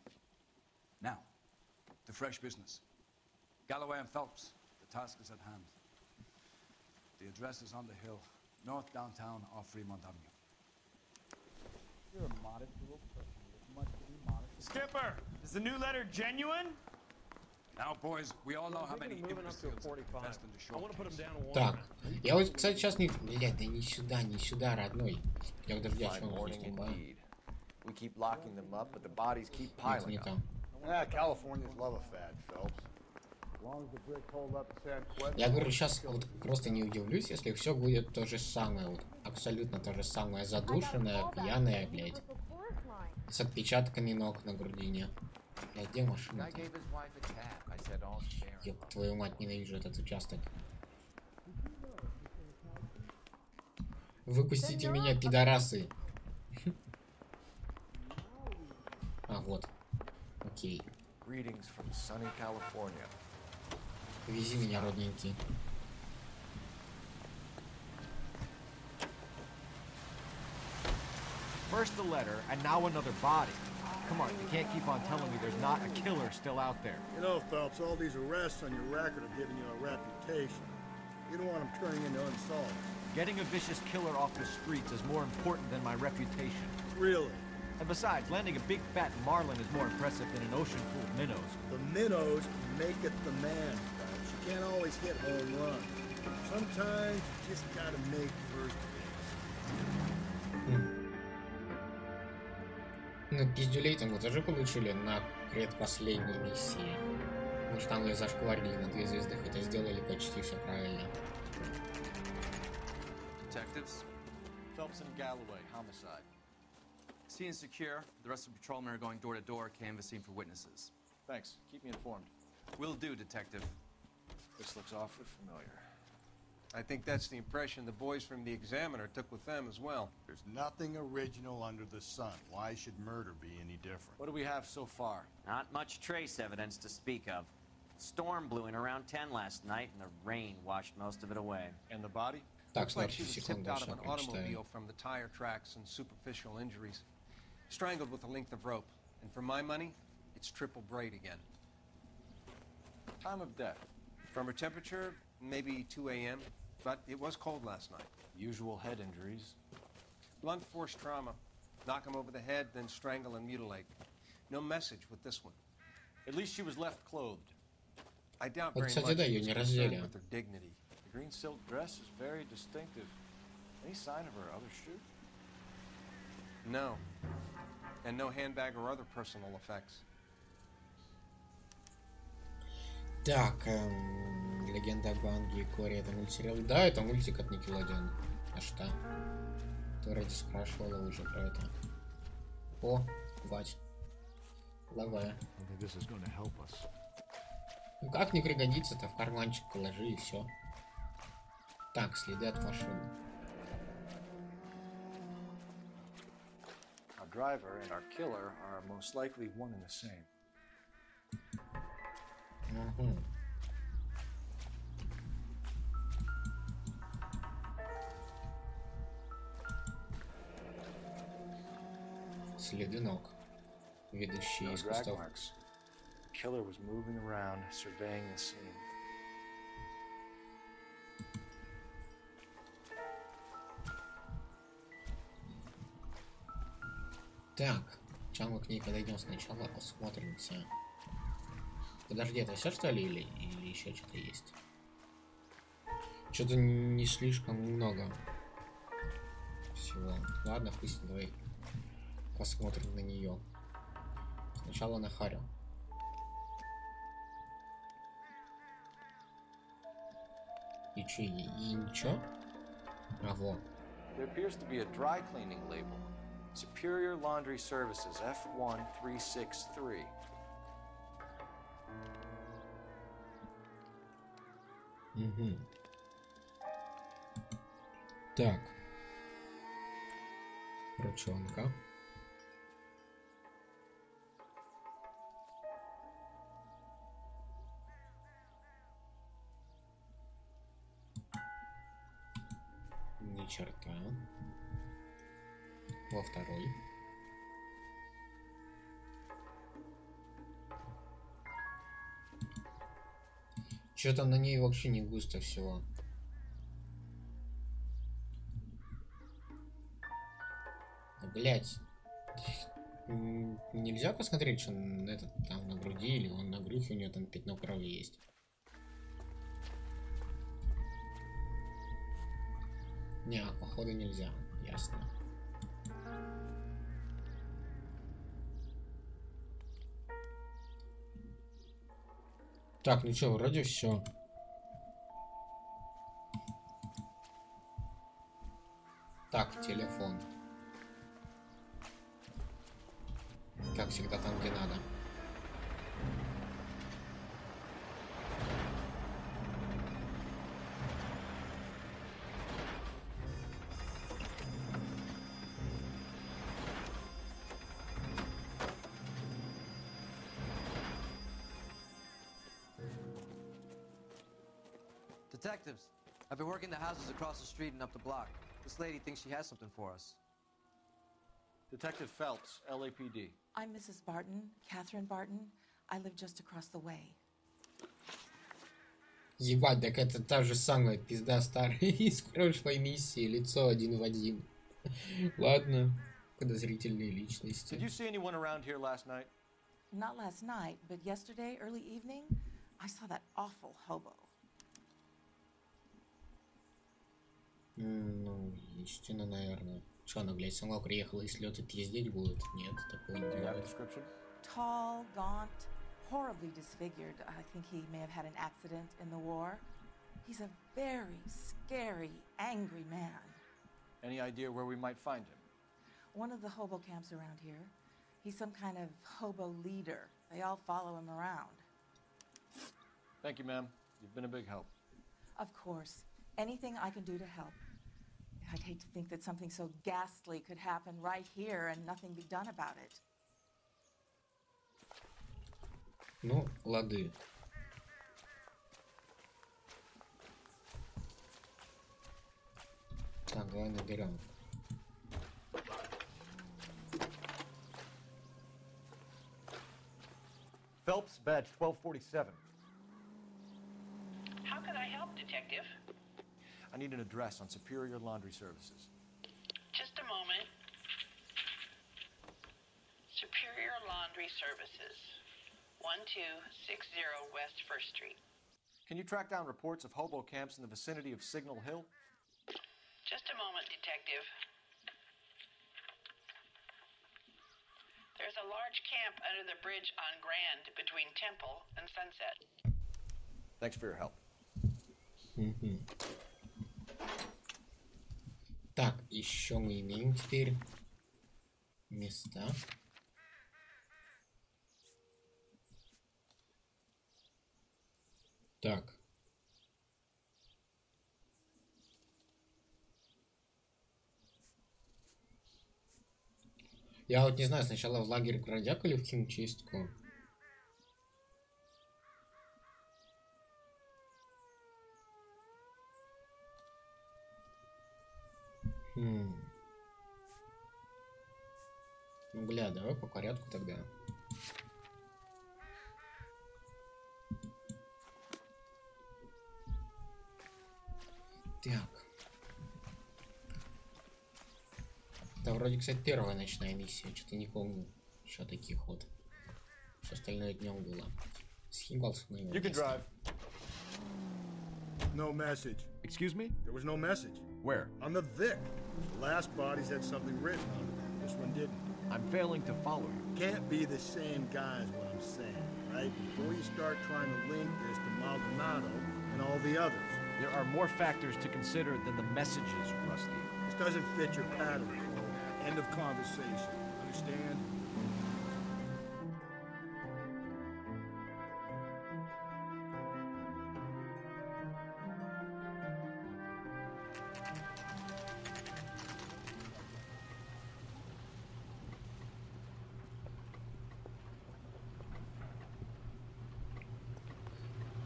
Now, to fresh business. Galloway and Phelps, the task is at hand. The address is on the hill, north downtown off Fremont Avenue. You're a modest little person. Much to be modest. Skipper, is the new letter genuine? Now, boys, we all know how many imbeciles invest in the show. Так, я вот, кстати, сейчас не... Блядь, да не сюда, родной. Я вот даже я We keep locking them up, but the bodies keep piling up. Yeah, Californians love a fad, Phelps. As long as the brick hold up to San Quentin. Я говорю, сейчас вот просто не удивлюсь, если все будет то же самое, вот, абсолютно то же самое, задушенное, пьяное, блядь, с отпечатками ног на грудине. Блядь, где машина? Ёб твою мать, ненавижу этот участок. Выпустите меня, пидорасы. А, вот. Окей. Вези меня, родненький. First the letter, and now another body. Come on, you can't keep on telling me there's not a killer still out there. You know, Phelps, all these arrests on your record are giving you a reputation. You don't want them turning into unsolved. Getting a vicious killer off the streets is more important than my reputation. Really? And besides, landing a big fat marlin is more impressive than an ocean full of minnows. The minnows make it the man, Phelps. You can't always hit home runs. Sometimes you just gotta make first base. Ну, пиздюлей там вот тоже получили на предпоследней миссии. Потому что там ее зашкварили на 2 звезды, хотя сделали почти все правильно. Detectives, Phelps and Galloway, homicide. Scene is secure. The rest of the patrolmen are going door to door, canvassing for witnesses. Thanks. Keep me informed. Will do, Detective. This looks awfully familiar. I think that's the impression the boys from the Examiner took with them as well. There's nothing original under the sun. Why should murder be any different? What do we have so far? Not much trace evidence to speak of. Storm blew in around 10 last night, and the rain washed most of it away. And the body? Looks like she was tipped out of an automobile from the tire tracks and superficial injuries. Strangled with a length of rope. And for my money, it's triple braid again. Time of death? From her temperature, maybe 2 a.m., but it was cold last night. Usual head injuries. Blunt force trauma. Knock him over the head, then strangle and mutilate. No message with this one. At least she was left clothed. I doubt Вот, very кстати, much да, she ее was не concerned раздели. with her dignity. The green silk dress is very distinctive. Any sign of her other shoe? No. And no handbag or other personal effects. Так, Легенда об Англии, Кори, это мультсериал. Да, это мультик от Nickelodeon. А что? Ты вроде спрашивала уже про это. О, бач. Лавая. Ну как не пригодится-то, в карманчик положи и все. Так, следы от машины. Our driver and our killer are most likely one and the same. Следы ног, ведущие No из drag кустов. marks. Killer was moving around, surveying the scene. Так, сейчас мы к ней подойдем сначала, осмотримся. Подожди, это все что ли или еще что-то есть? Что-то не слишком много всего. Ладно, пусть давай посмотрим на нее. Сначала на Харю. И че, и ничего? А вот. There appears to be a dry cleaning label. Superior Laundry Services, F1363. Угу. Так. Ручонка. Ни черта. Во второй. Что-то на ней вообще не густо всего. Блять. Нельзя посмотреть, что этот там на груди или он на брюхе, у него там пятно крови есть. Не, походу нельзя. Ясно. Так, ну что, вроде все. Так, телефон. Как всегда, там, где надо. Detectives, I've been working the houses across the street and up the block. This lady thinks she has something for us. Detective Phelps, LAPD. I'm Mrs. Barton, Catherine Barton. I live just across the way. Ебать, так это та же самая пизда старая из прошлой миссии, лицо один в один. Ладно, подозрительные личности. Did you see anyone around here last night? Not last night, but yesterday, early evening, I saw that awful hobo. Ну, истина, наверное. Что она, блядь, сама приехала и с лёта пиздеть будет? Нет, такого не делает. Tall, gaunt, horribly disfigured. I think he may have had an accident in the war. He's a very scary, angry man. Any idea where we might find him? One of the hobo camps around here. He's some kind of hobo leader. They all follow him around. Thank you, ma'am. You've been a big help. Of course. Anything I can do to help. I'd hate to think that something so ghastly could happen right here and nothing be done about it. Ну, лады. Так, давай наберем. Phelps, badge 1247. How can I help, Detective? I need an address on Superior Laundry Services. Just a moment. Superior Laundry Services, 1260 West 1st Street. Can you track down reports of hobo camps in the vicinity of Signal Hill? Just a moment, Detective. There's a large camp under the bridge on Grand between Temple and Sunset. Thanks for your help. Так, еще мы имеем теперь места. Так. Я вот не знаю, сначала в лагерь бродяг или в химчистку. Ну, бля, давай по порядку тогда. Так. Это вроде, кстати, первая ночная миссия. Что-то не помню. Еще таких вот. Все остальное днем было. Съебался на его место. No message. Excuse me? There was no message. Where? On the Vic. The last bodies had something written on them. This one didn't. I'm failing to follow you. Can't be the same guy is what I'm saying, right? Before you start trying to link this to Maldonado and all the others. There are more factors to consider than the messages, Rusty. This doesn't fit your pattern. End of conversation. Understand?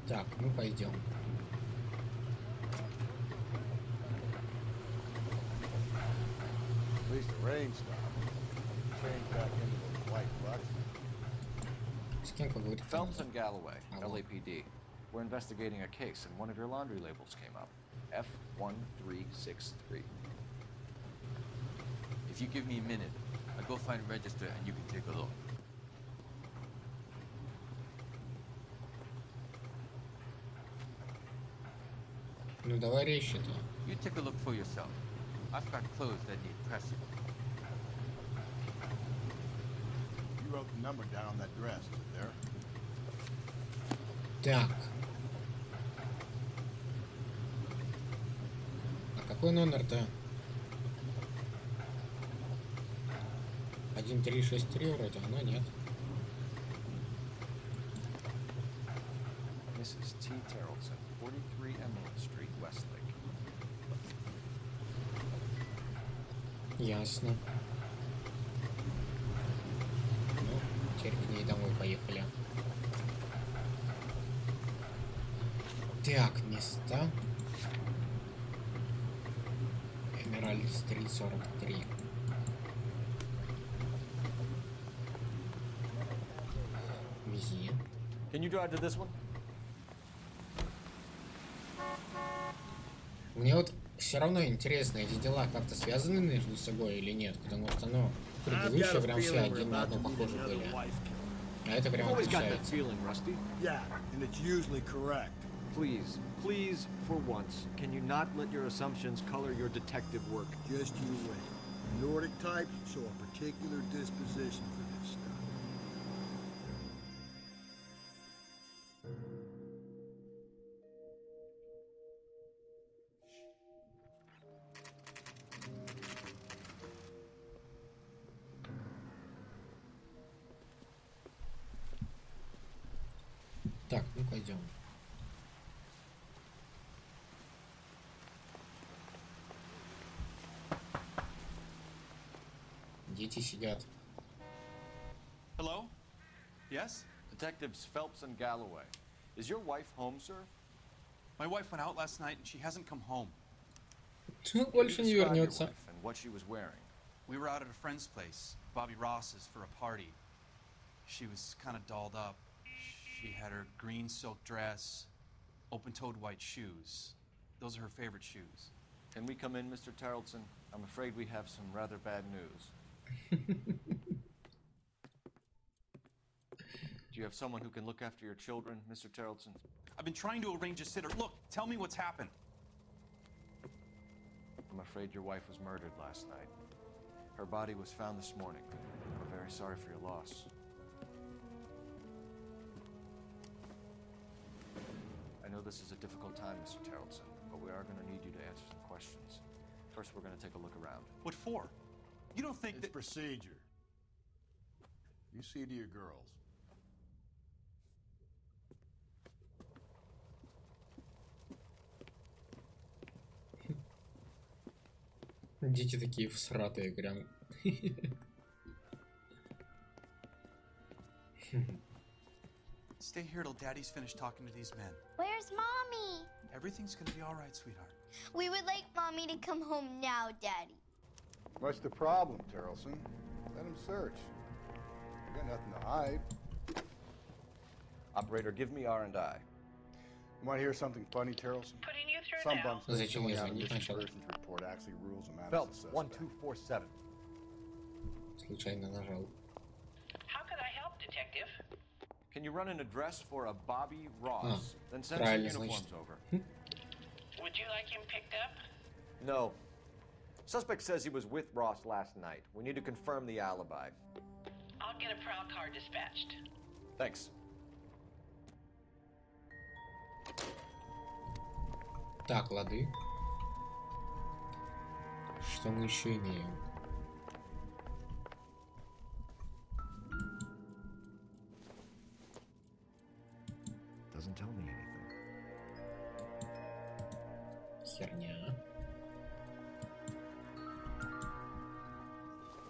Так, ну пойдем. At least the rain stopped. Change back into those white bucks. С кем поговорить? Phelps and Galloway, LAPD. We're investigating a case, and one of your laundry labels came up. F1363. If you give me a minute, I'll go find a register and you can take a look. Ну давай резче-то. You take a look for yourself. I've got clothes that need pressing. You wrote the number down on that dress, is it there? Так. А какой номер-то? 1363 вроде, но нет. Mrs. T. Terrellson, 43 Emerald Street, Westlake. Ясно. Ну, теперь к ней домой поехали. Так, места. Эмеральд Стрит 43. Вези. Can you drive to this one? Мне вот все равно интересно, эти дела как-то связаны между собой или нет, потому что, ну, предыдущие прям все один на одно похожи были. А это прям отличается. Yeah, and it's usually correct. Please, please, for once, can you not let your assumptions color your detective work? Just you wait. Nordic types show a particular disposition for this stuff. Так, ну пойдем. Дети сидят. Hello? Yes? Detectives Phelps and Galloway. Is your wife home, sir? My wife went out last night and she hasn't come home. Больше не вернется. And what she was wearing. We were out at a friend's place, Bobby Ross's, for a party. She was kind of dolled up. She had her green silk dress, open-toed white shoes. Those are her favorite shoes. Can we come in, Mr. Tarleton? I'm afraid we have some rather bad news. Do you have someone who can look after your children, Mr. Tarleton? I've been trying to arrange a sitter. Look, tell me what's happened. I'm afraid your wife was murdered last night. Her body was found this morning. We're very sorry for your loss. I know this is a difficult time, Mr. Tarleton, but we are going to need you to answer some questions. First, we're going to take a look around. What for? You don't think It's procedure. You see to your girls. Дети такие всратые прям. Stay here till Daddy's finished talking to these men. Where's Mommy? Everything's gonna be all right, sweetheart. We would like Mommy to come home now, Daddy. What's the problem, Terrelson? Let him search. You got nothing to hide. Operator, give me R&I. You want to hear something funny, Terrelson? Putting you through Some now. bumps Ну зачем мне out звонить missing сначала? persons report actually rules him out as a Phelps, suspect. 1247. Случайно нажал. How could I help, Detective? Can you run an address for a Bobby Ross? Then send some правильно, uniforms значит. over. Would you like him picked up? No. Suspect says he was with Ross last night. We need to confirm the alibi. I'll get a prowl car dispatched. Thanks. Так, лады. Что мы еще имеем? Doesn't tell me anything. Херня.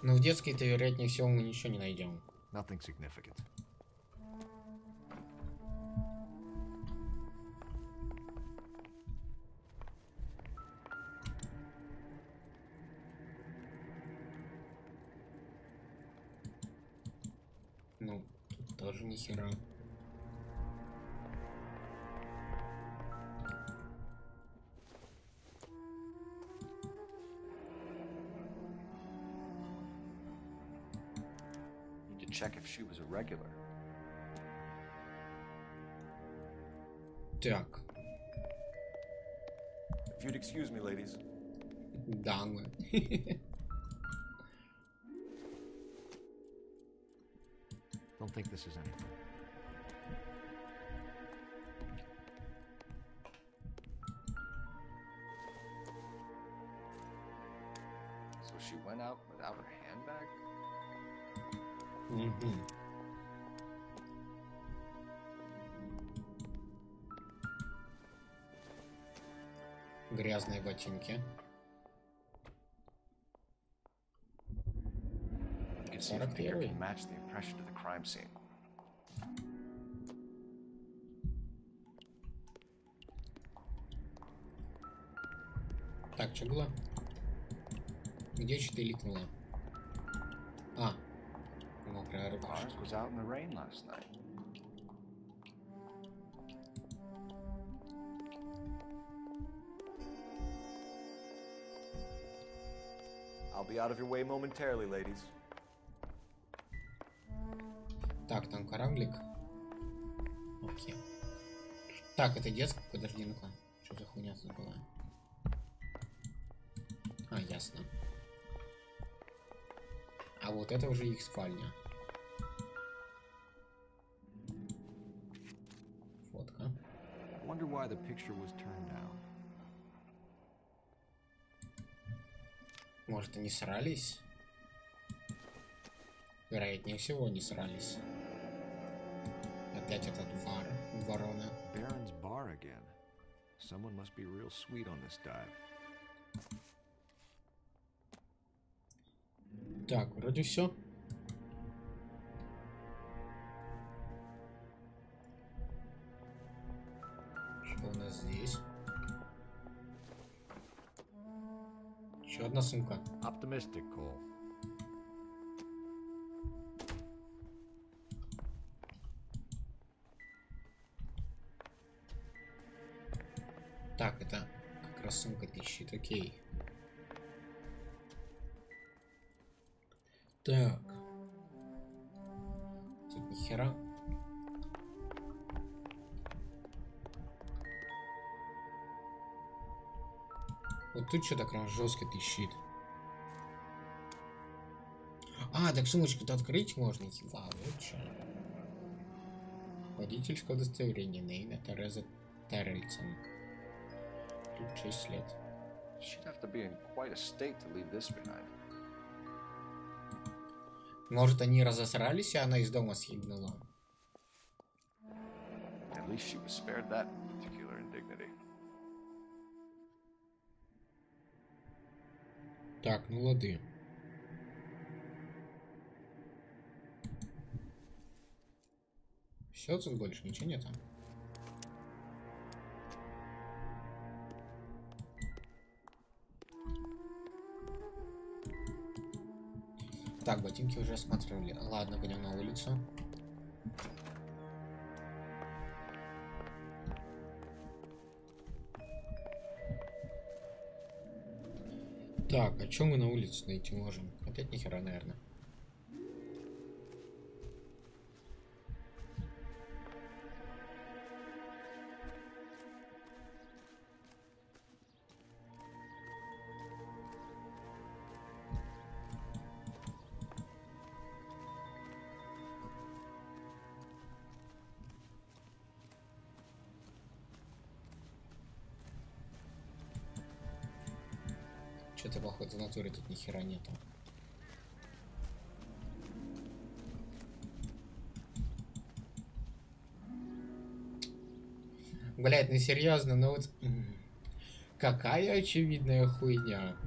Но в детской-то, вероятнее всего, мы ничего не найдем. Nothing significant. Ну, тут тоже ни хера. Need to check if she was a regular. Так. If you'd excuse me, ladies. Дамы. Don't think this is anything. So she went out without her handbag? Угу. Грязные ботинки. You can see if the figure can match the impression to the crime scene. Так, что было? Где что-то ликнуло? А, мокрая рука. Ours was out in the rain last night. I'll be out of your way momentarily, ladies. Так, там кораблик. Окей. Так, это детская, подожди, ну-ка. Что за хуйня тут была? А, ясно. А вот это уже их спальня. Фотка. I wonder why the picture was turned down. Может, они срались? Вероятнее всего, не срались. Опять этот ворона. Baron's bar again. Someone must be real sweet on this dive. Так, вроде все. Что у нас здесь? Еще одна сумка. Optimistic, Cole. Так, это как раз сумка тыщет, окей. Так. Тут ни хера. Вот тут что так прям жестко тыщит. А, так сумочку-то открыть можно. Вау, вот что. Водительское удостоверение на имя Тереза Террельсон. Тут 6 лет. She'd have to be in quite a state to leave this behind. Может, они разосрались, и она из дома съебнула. At least she was spared that particular indignity. Так, ну лады. Все, тут больше ничего нету. Так, ботинки уже осматривали. Ладно, пойдем на улицу. Так, а что мы на улице найти можем? Опять нихера, наверное. Что-то, походу, в натуре тут ни хера нету. Блять, ну серьезно, ну вот... Какая очевидная хуйня.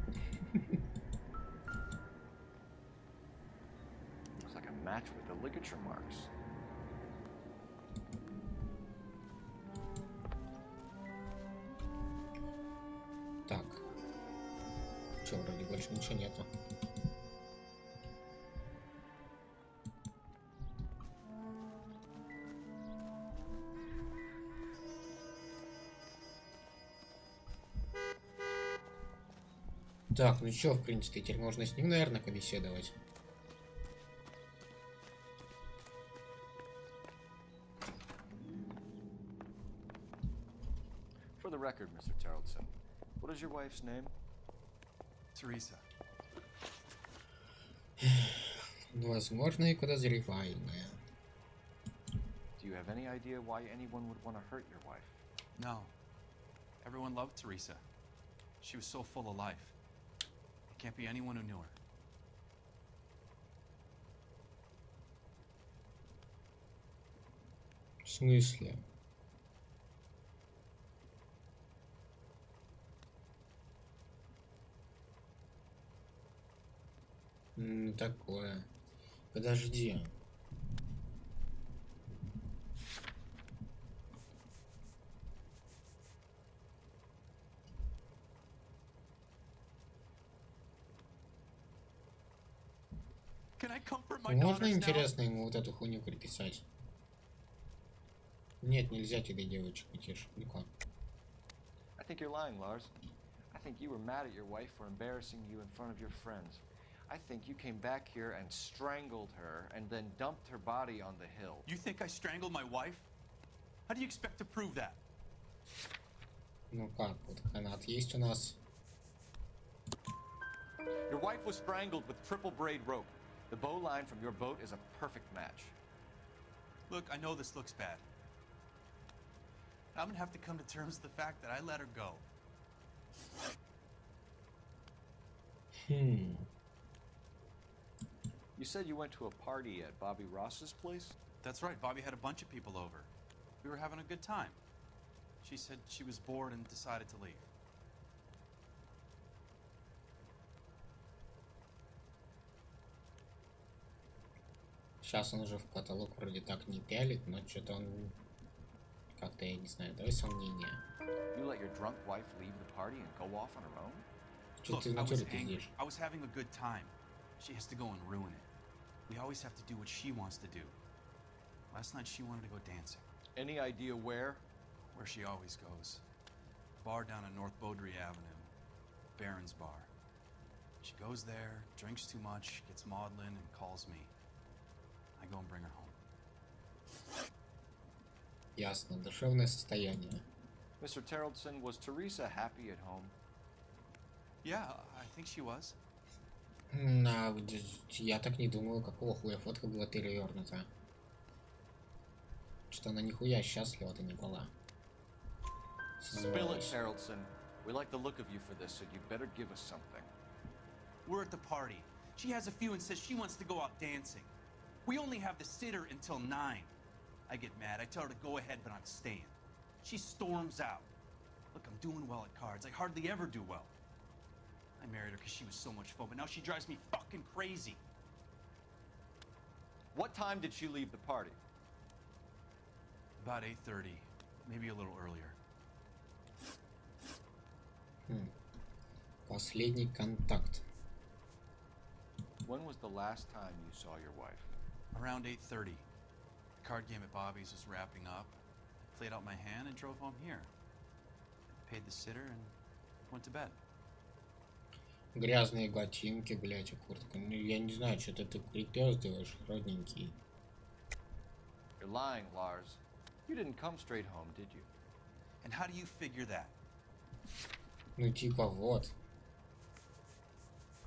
Looks like a match with the ligature marks. Так. Че, вроде больше ничего нету. Так, ну чё, в принципе, теперь можно с ним, наверное, побеседовать. For the record, Mr. Tarleton, what is your wife's name? Teresa. Возможно, и подозреваемая. Do you have any idea why anyone would want to hurt your wife? No. Everyone loved Teresa. She was so full of life. It can't be anyone who knew her. В смысле? Такое. Подожди. Можно, интересно, ему вот эту хуйню приписать? Нет, нельзя тебе девочек утешить. Ну-ка. I think you're lying, Lars. I think you were mad at your wife for embarrassing you in front of your friends. I think you came back here and strangled her and then dumped her body on the hill. You think I strangled my wife? How do you expect to prove that? Ну как, вот канат есть у нас. Your wife was strangled with triple braid rope. The bow line from your boat is a perfect match. Look, I know this looks bad. I'm gonna have to come to terms with the fact that I let her go. You said you went to a party at Bobby Ross's place? That's right, Bobby had a bunch of people over. We were having a good time. She said she was bored and decided to leave. Сейчас он уже в потолок вроде так не пялит, но что-то он... Как-то, я не знаю, давай сомнения. You let your drunk wife leave the party and go off on her own? Look, I was angry. I was having a good time. She has to go and ruin it. We always have to do what she wants to do. Last night she wanted to go dancing. Any idea where? Where she always goes. A bar down on North Beaudry Avenue. Baron's Bar. She goes there, drinks too much, gets maudlin, and calls me. I go and bring her home. Ясно, душевное состояние. Mr. Tarleton, was Teresa happy at home? Yeah, I think she was. Я так не думаю, какого хуя фотка была перевернута. Что она нихуя счастлива-то не была. Spill it, Tarleton. We like the look of you for this, so you better give us something. We're at the party. She has a few and says she wants to go out dancing. We only have the sitter until 9. I get mad. I tell her to go ahead, but I'm staying. She storms out. Look, I'm doing well at cards. I hardly ever do well. I married her because she was so much fun, but now she drives me fucking crazy. What time did she leave the party? About 8:30, maybe a little earlier. Последний контакт. When was the last time you saw your wife? Around 8:30. The card game at Bobby's was wrapping up. I played out my hand and drove home here. Paid the sitter and went to bed. Грязные ботинки, блять, и куртка. Ну, я не знаю, что ты припёздываешь, родненький. You're lying, Lars. You didn't come straight home, did you? And how do you figure that? Ну, типа, вот.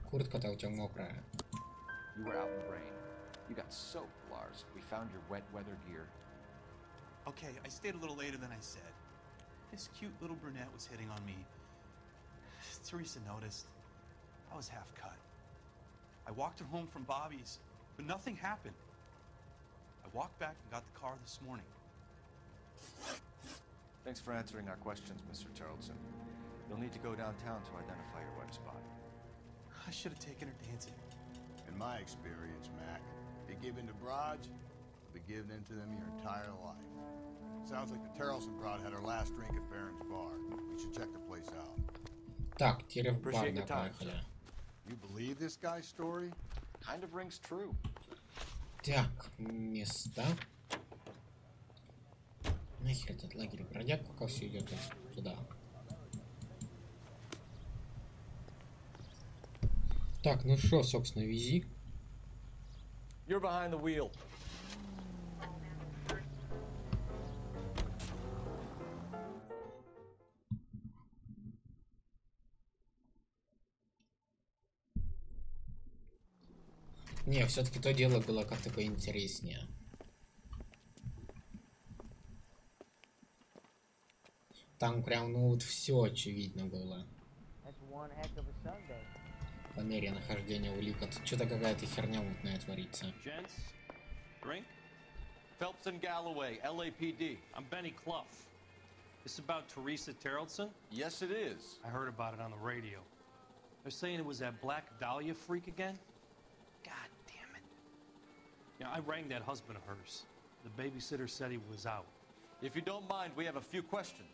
Куртка-то у тебя мокрая. You were out in the rain. You got soaked, Lars. We found your wet weather gear. Okay, I stayed a little later than I said. This cute little brunette was hitting on me. Teresa noticed. I was half cut. I walked her home from Bobby's, but nothing happened. I walked back and got the car this morning. Thanks for answering our questions, Mr. Tarleton. You'll need to go downtown to identify your wife's body. I should have taken her dancing. In my experience, Mac, you give in to broads, you'll be giving in to them your entire life. Sounds like the Tarleton broad had her last drink at Barron's Bar. We should check the place out. Так, теперь в бар поехали. You believe this guy's story? Kind of rings true. Так, места. Нахер этот лагерь бродяг, пока все идет туда. Так, ну что, собственно, вези. You're behind the wheel. Не, все-таки то дело было как-то поинтереснее. Там прям, ну вот все очевидно было. По мере нахождения улик. Что-то какая-то херня мутная творится. Gents, drink? Phelps and Galloway, LAPD. I'm Benny Clough. This about Teresa Tarleton? Yes, it is. I heard about it on the radio. They're saying it was that Black Dahlia freak again? God damn it. Yeah, I rang that husband of hers. The babysitter said he was out. If you don't mind, we have a few questions.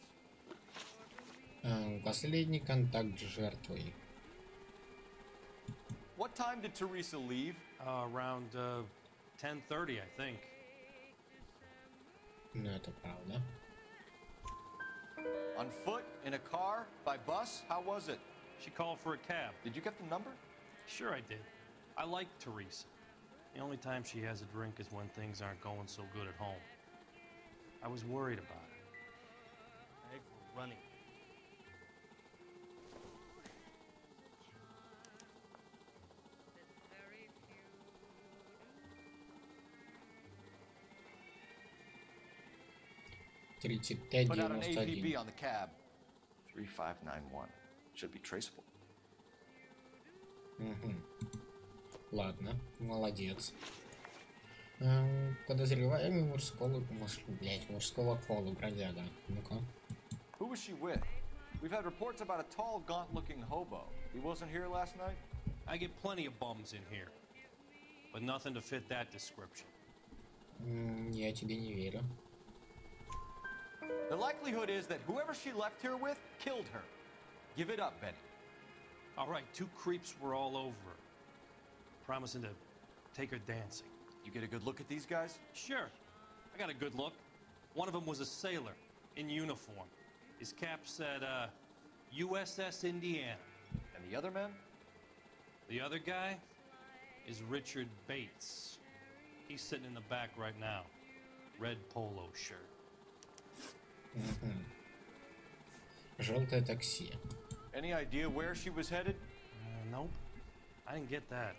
Последний контакт с жертвой. What time did Teresa leave? Around 10:30, I think. Ну, это правда. On foot? In a car? By bus? How was it? She called for a cab. Did you get the number? Sure I did. I like Teresa. The only time she has a drink is when things aren't going so good at home. I was worried about her. I think we're running. Put out an APB on the cab. 3591. Should be traceable. Ладно, молодец. Подозреваемый мужского пола бродяга. Ну-ка. Who was she with? We've had reports about a tall, gaunt-looking hobo. He wasn't here last night? I get plenty of bums in here, but nothing to fit that description. Я тебе не верю. The likelihood is that whoever she left here with killed her. Give it up, Benny. All right, two creeps were all over her, promising to take her dancing. You get a good look at these guys? Sure. I got a good look. One of them was a sailor in uniform. His cap said, USS Indiana. And the other man? The other guy is Richard Bates. He's sitting in the back right now. Red polo shirt. Желтое такси. Any idea where she was headed? Nope. I didn't get that.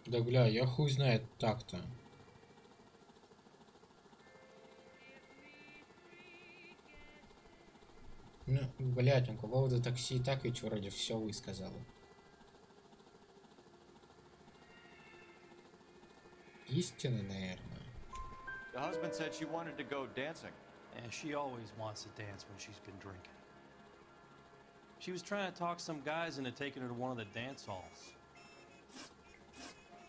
Да бля, я хуй знает так-то. Ну, блядь, по поводу такси и так ведь вроде все высказал. Истина, наверное. The husband said she wanted to go dancing. Yeah, she always wants to dance when she's been drinking. She was trying to talk some guys into taking her to one of the dance halls.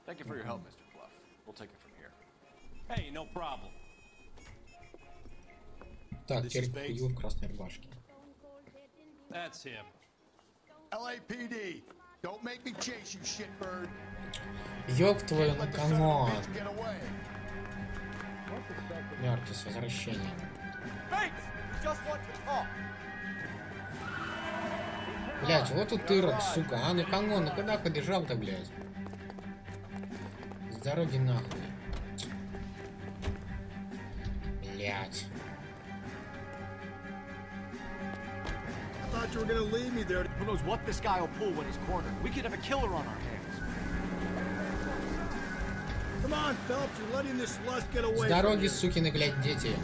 Thank you for your help, Mr. Clough. We'll take it from here. Hey, no problem. Так, теперь хую в красной рубашке. That's him. LAPD, don't make me chase you, shitbird. Ёб твою, ну камон. Яркий с возвращением. Блять, вот тут тырок, сука. А ну камон, ну куда побежал-то, блять? С дороги нахуй. Блять. I thought you were gonna leave me there. Who knows what this guy will pull when he's cornered? We could have a killer on our hands. Come on, Phelps, you're letting this lust get away. С дороги, сукины, блядь, дети.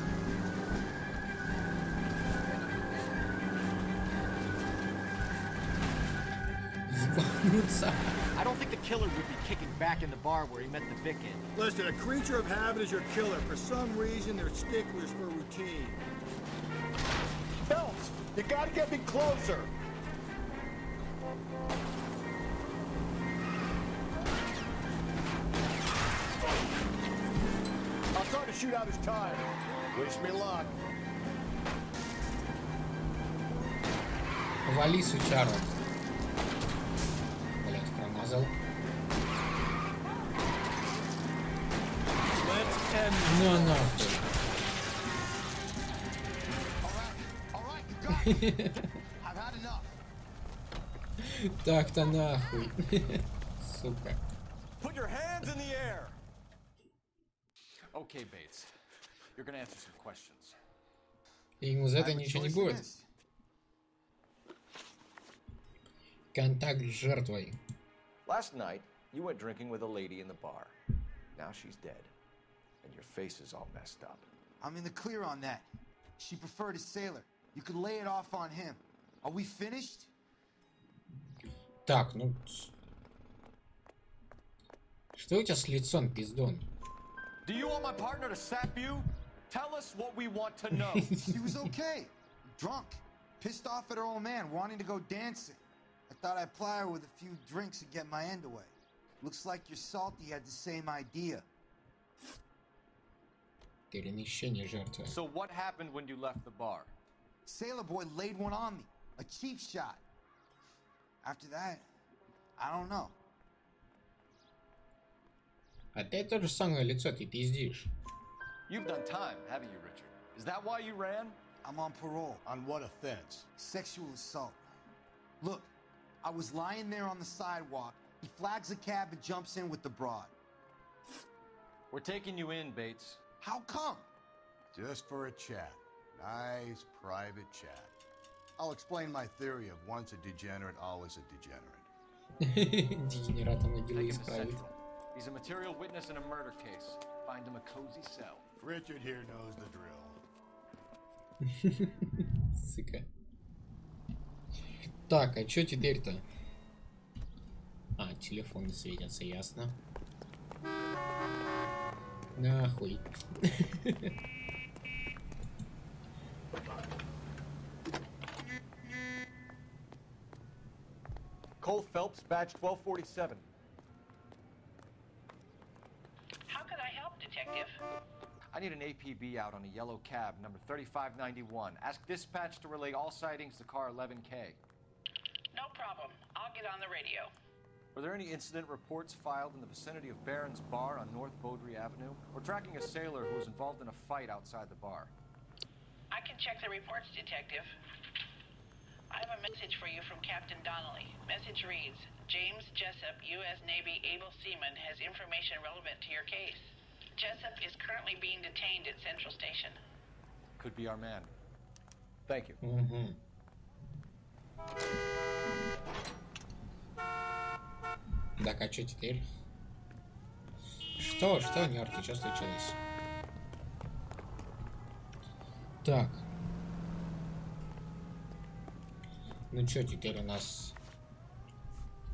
Ебануться. I don't think the killer would be kicking back in the bar where he met the Vic in. Listen, a creature of habit is your killer. For some reason, they're sticklers for routine. Phelps, you gotta get me closer. I'll try to shoot out his tire. Wish me luck. Вали, сучару. Блять, промазал. Ну нахуй. Так-то нахуй. Сука. Put your hands in the air. Okay, Bates. You're gonna answer some questions. И ему за это ничего не будет. Контакт с жертвой. Last night, you went drinking with a lady in the bar. Now she's dead. And your face is all messed up. I'm in the clear on that. She preferred a sailor. You could lay it off on him. Are we finished? Так, ну... Что у тебя с лицом, пиздон? Do you want my partner to sap you? Tell us what we want to know. She was okay. Drunk. Pissed off at her old man, wanting to go dancing. I thought I'd ply her with a few drinks and get my end away. Looks like your salty had the same idea. Перемещение жертвы. So what happened when you left the bar? Sailor boy laid one on me. A cheap shot. After that, I don't know. Опять то же самое лицо, ты пиздишь. You've done time, haven't you, Richard? Is that why you ran? I'm on parole. On what offense? Sexual assault. Look, I was lying there on the sidewalk. He flags a cab and jumps in with the broad. We're taking you in, Bates. How come? Just for a chat. Nice private chat. I'll explain my theory of once a degenerate, always a degenerate. Дегенерата могила Take him to исправит. Central. He's a material witness in a murder case. Find him a cozy cell. Richard here knows the drill. Сука. Так, а чё теперь-то? А, телефоны светятся, ясно. Нахуй. Cole Phelps, badge 1247. How could I help, Detective? I need an APB out on a yellow cab, number 3591. Ask dispatch to relay all sightings to car 11K. No problem. I'll get on the radio. Were there any incident reports filed in the vicinity of Barron's Bar on North Beaudry Avenue? We're tracking a sailor who was involved in a fight outside the bar. I can check the reports, Detective. I have a message for you from Captain Donnelly. Message reads, James Jessup, U.S. Navy able seaman, has information relevant to your case. Jessup is currently being detained at Central Station. Could be our man. Thank you. Угу. Так, а что теперь? Что, Нью-Йорке, что случилось? Так. Ну что, теперь у нас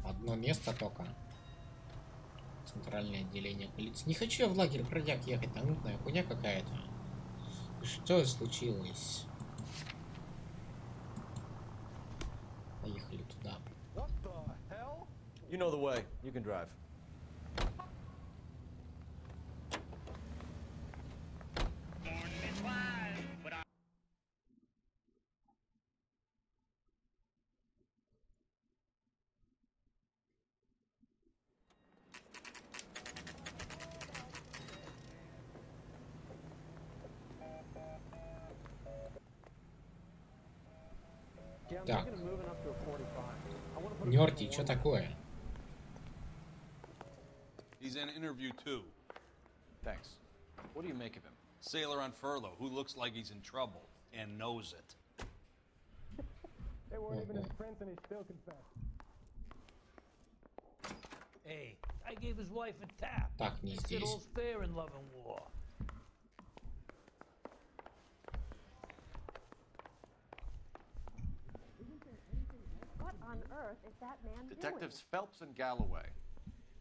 одно место только. Центральное отделение полиции. Не хочу я в лагерь бродяг ехать, там мутная хуйня какая-то. Что случилось? Поехали туда. You know the way. You can drive. Так. Нёрти, что такое? He's in interview too. Thanks. What do you make of him? Sailor on furlough who looks like he's in trouble and knows it. They weren't even his friends and he still confessed. Hey, I gave his wife a tap. Так, не He said здесь. all's fair in love and war. What on earth is that man Detectives Phelps and Galloway.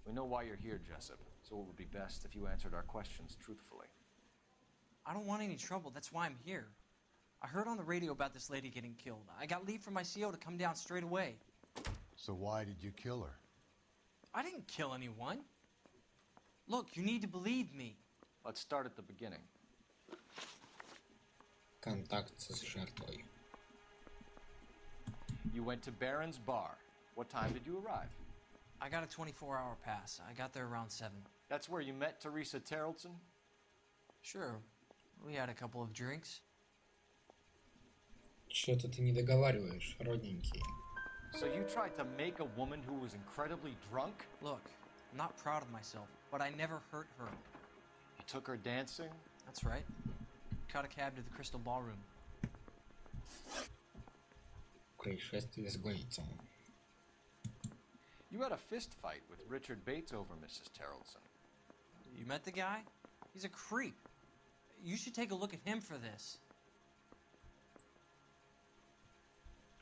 We know why you're here, Jessup, so it would be best if you answered our questions truthfully. I don't want any trouble. That's why I'm here. I heard on the radio about this lady getting killed. I got leave from my CO to come down straight away. So why did you kill her? I didn't kill anyone. Look, you need to believe me. Let's start at the beginning. Контакт с жертвой. You went to Barron's Bar. What time did you arrive? I got a 24-hour pass. I got there around 7. That's where you met Teresa Terrellson? Sure. We had a couple of drinks. Что-то ты не договариваешь, родненький. So you tried to make a woman who was incredibly drunk? Look, I'm not proud of myself, but I never hurt her. You took her dancing? That's right. Caught a cab to the Crystal Ballroom. Происшествие с гойцем. You had a fist fight with Richard Bates over Mrs. Terrellson. You met the guy? He's a creep. You should take a look at him for this.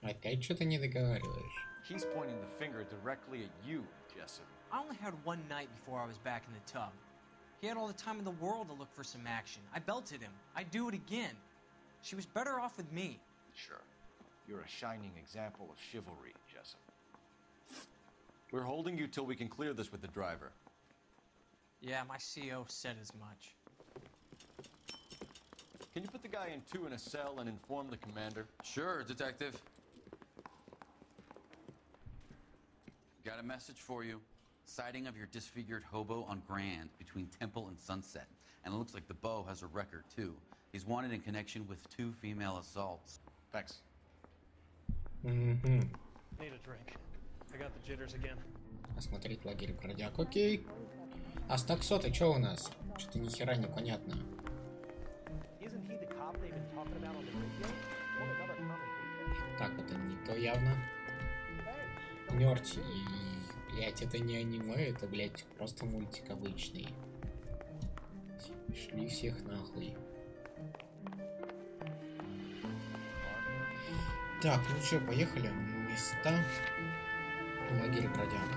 Опять что-то не договариваешь. He's pointing the finger directly at you, Jessup. I only had one night before I was back in the tub. He had all the time in the world to look for some action. I belted him. I'd do it again. She was better off with me. Sure. You're a shining example of chivalry, Jessup. We're holding you till we can clear this with the driver. Yeah, my CO said as much. Can you put the guy in 2 in a cell and inform the commander? Sure, Detective. Got a message for you. Sighting of your disfigured hobo on Grand between Temple and Sunset. And it looks like the Beau has a record, too. He's wanted in connection with 2 female assaults. Thanks. Need a drink. I got the jitters again. Осмотреть лагерь бродяг. Окей. А с таксо-то что у нас? Что-то ни хера непонятно. Isn't he the cop they've been talking about on the radio? What another commentator? Так, это не то явно. Нёрти. Блять, это не аниме, это, блять, просто мультик обычный. Шли всех нахуй. Так, ну что, поехали. Места. Лагерь бродяг.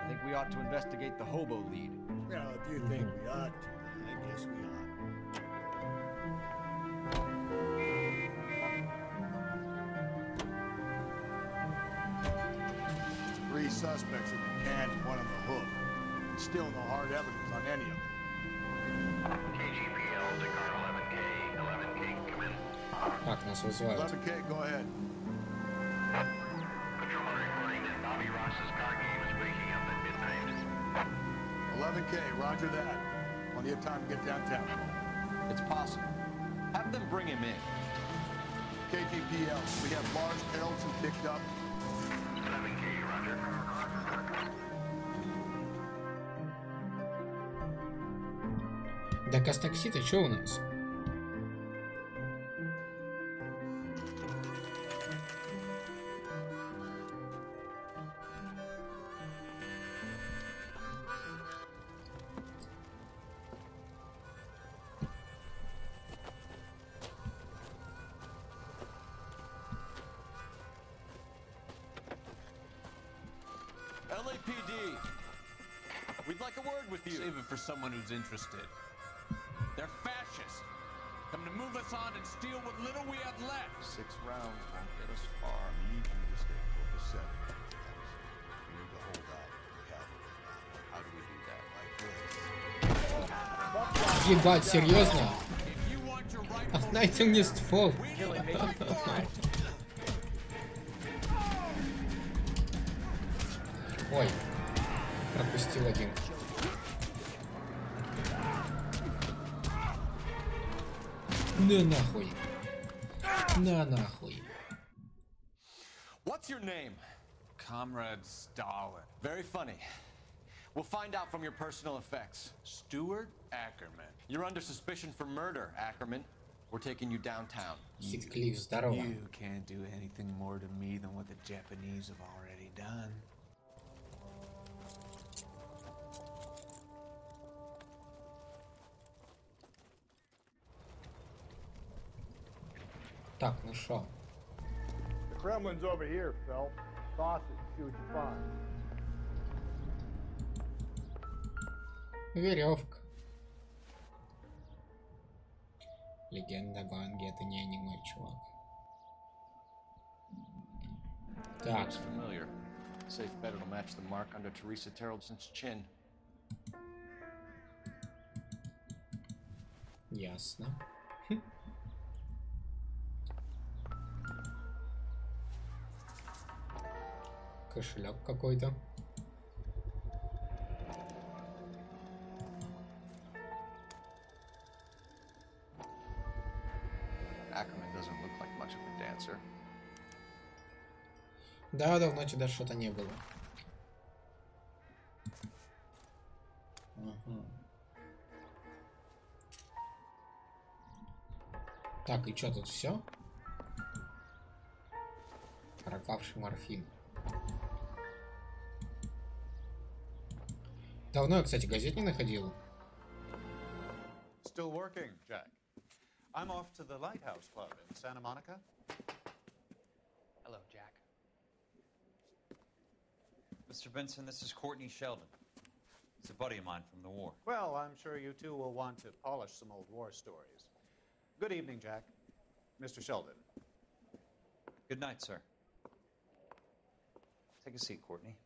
I think we ought to investigate the hobo lead. Well, if you think we ought to, I guess we ought. Three suspects have been canned and one on the hook. And still no hard evidence on any of them. KGPL to car 11K. 11K, come in. Так, нас вызывают. 11K, go ahead. Patrol reporting that Bobby Ross's car game is waking up at midnight. 11K, roger that. Plenty of time to get downtown. It's possible. Have them bring him in. KGPL, we have Lars Harrelson picked up. 11K, roger. Так, а с такси-то что у нас? LAPD. We'd like a word with you. Save it for someone who's interested. They're fascists. Come to move us on and steal what little we have left. 6 rounds won't get us far. We need you to stay copacetic. We need to hold out. How do we do that? Like this. Ебать, серьезно? Дайте мне ствол. Ой, пропустил один. Да нахуй. На нахуй. What's your name? Comrade Stalin. Very funny. We'll find out from your personal effects. Stuart Ackerman. You're under suspicion for murder, Ackerman. We're taking you downtown. Heathcliff, здорово. You can't do anything more to me than what the Japanese have already done. Так, ну шо? The Kremlin's over here, Phelps. Toss it, see what you find. Веревка. Легенда Банги, это не аниме, чувак. Так. Familiar. Safe bet it'll match the mark under Teresa Terrelson's chin. Ясно. Кошелек какой-то. Ackerman doesn't look like much of a dancer. Да, давно тебя что-то не было. Угу. Так, и что тут все? Прокавший морфин. Давно я, кстати, газет не находил. Still working, Jack. I'm off to the Lighthouse Club in Santa Monica. Hello, Jack. Mr. Benson, this is Courtney Sheldon. He's a buddy of mine from the war. Well, I'm sure you two will want to polish some old war stories. Good evening, Jack. Mr. Sheldon. Good night, sir. Take a seat, Courtney.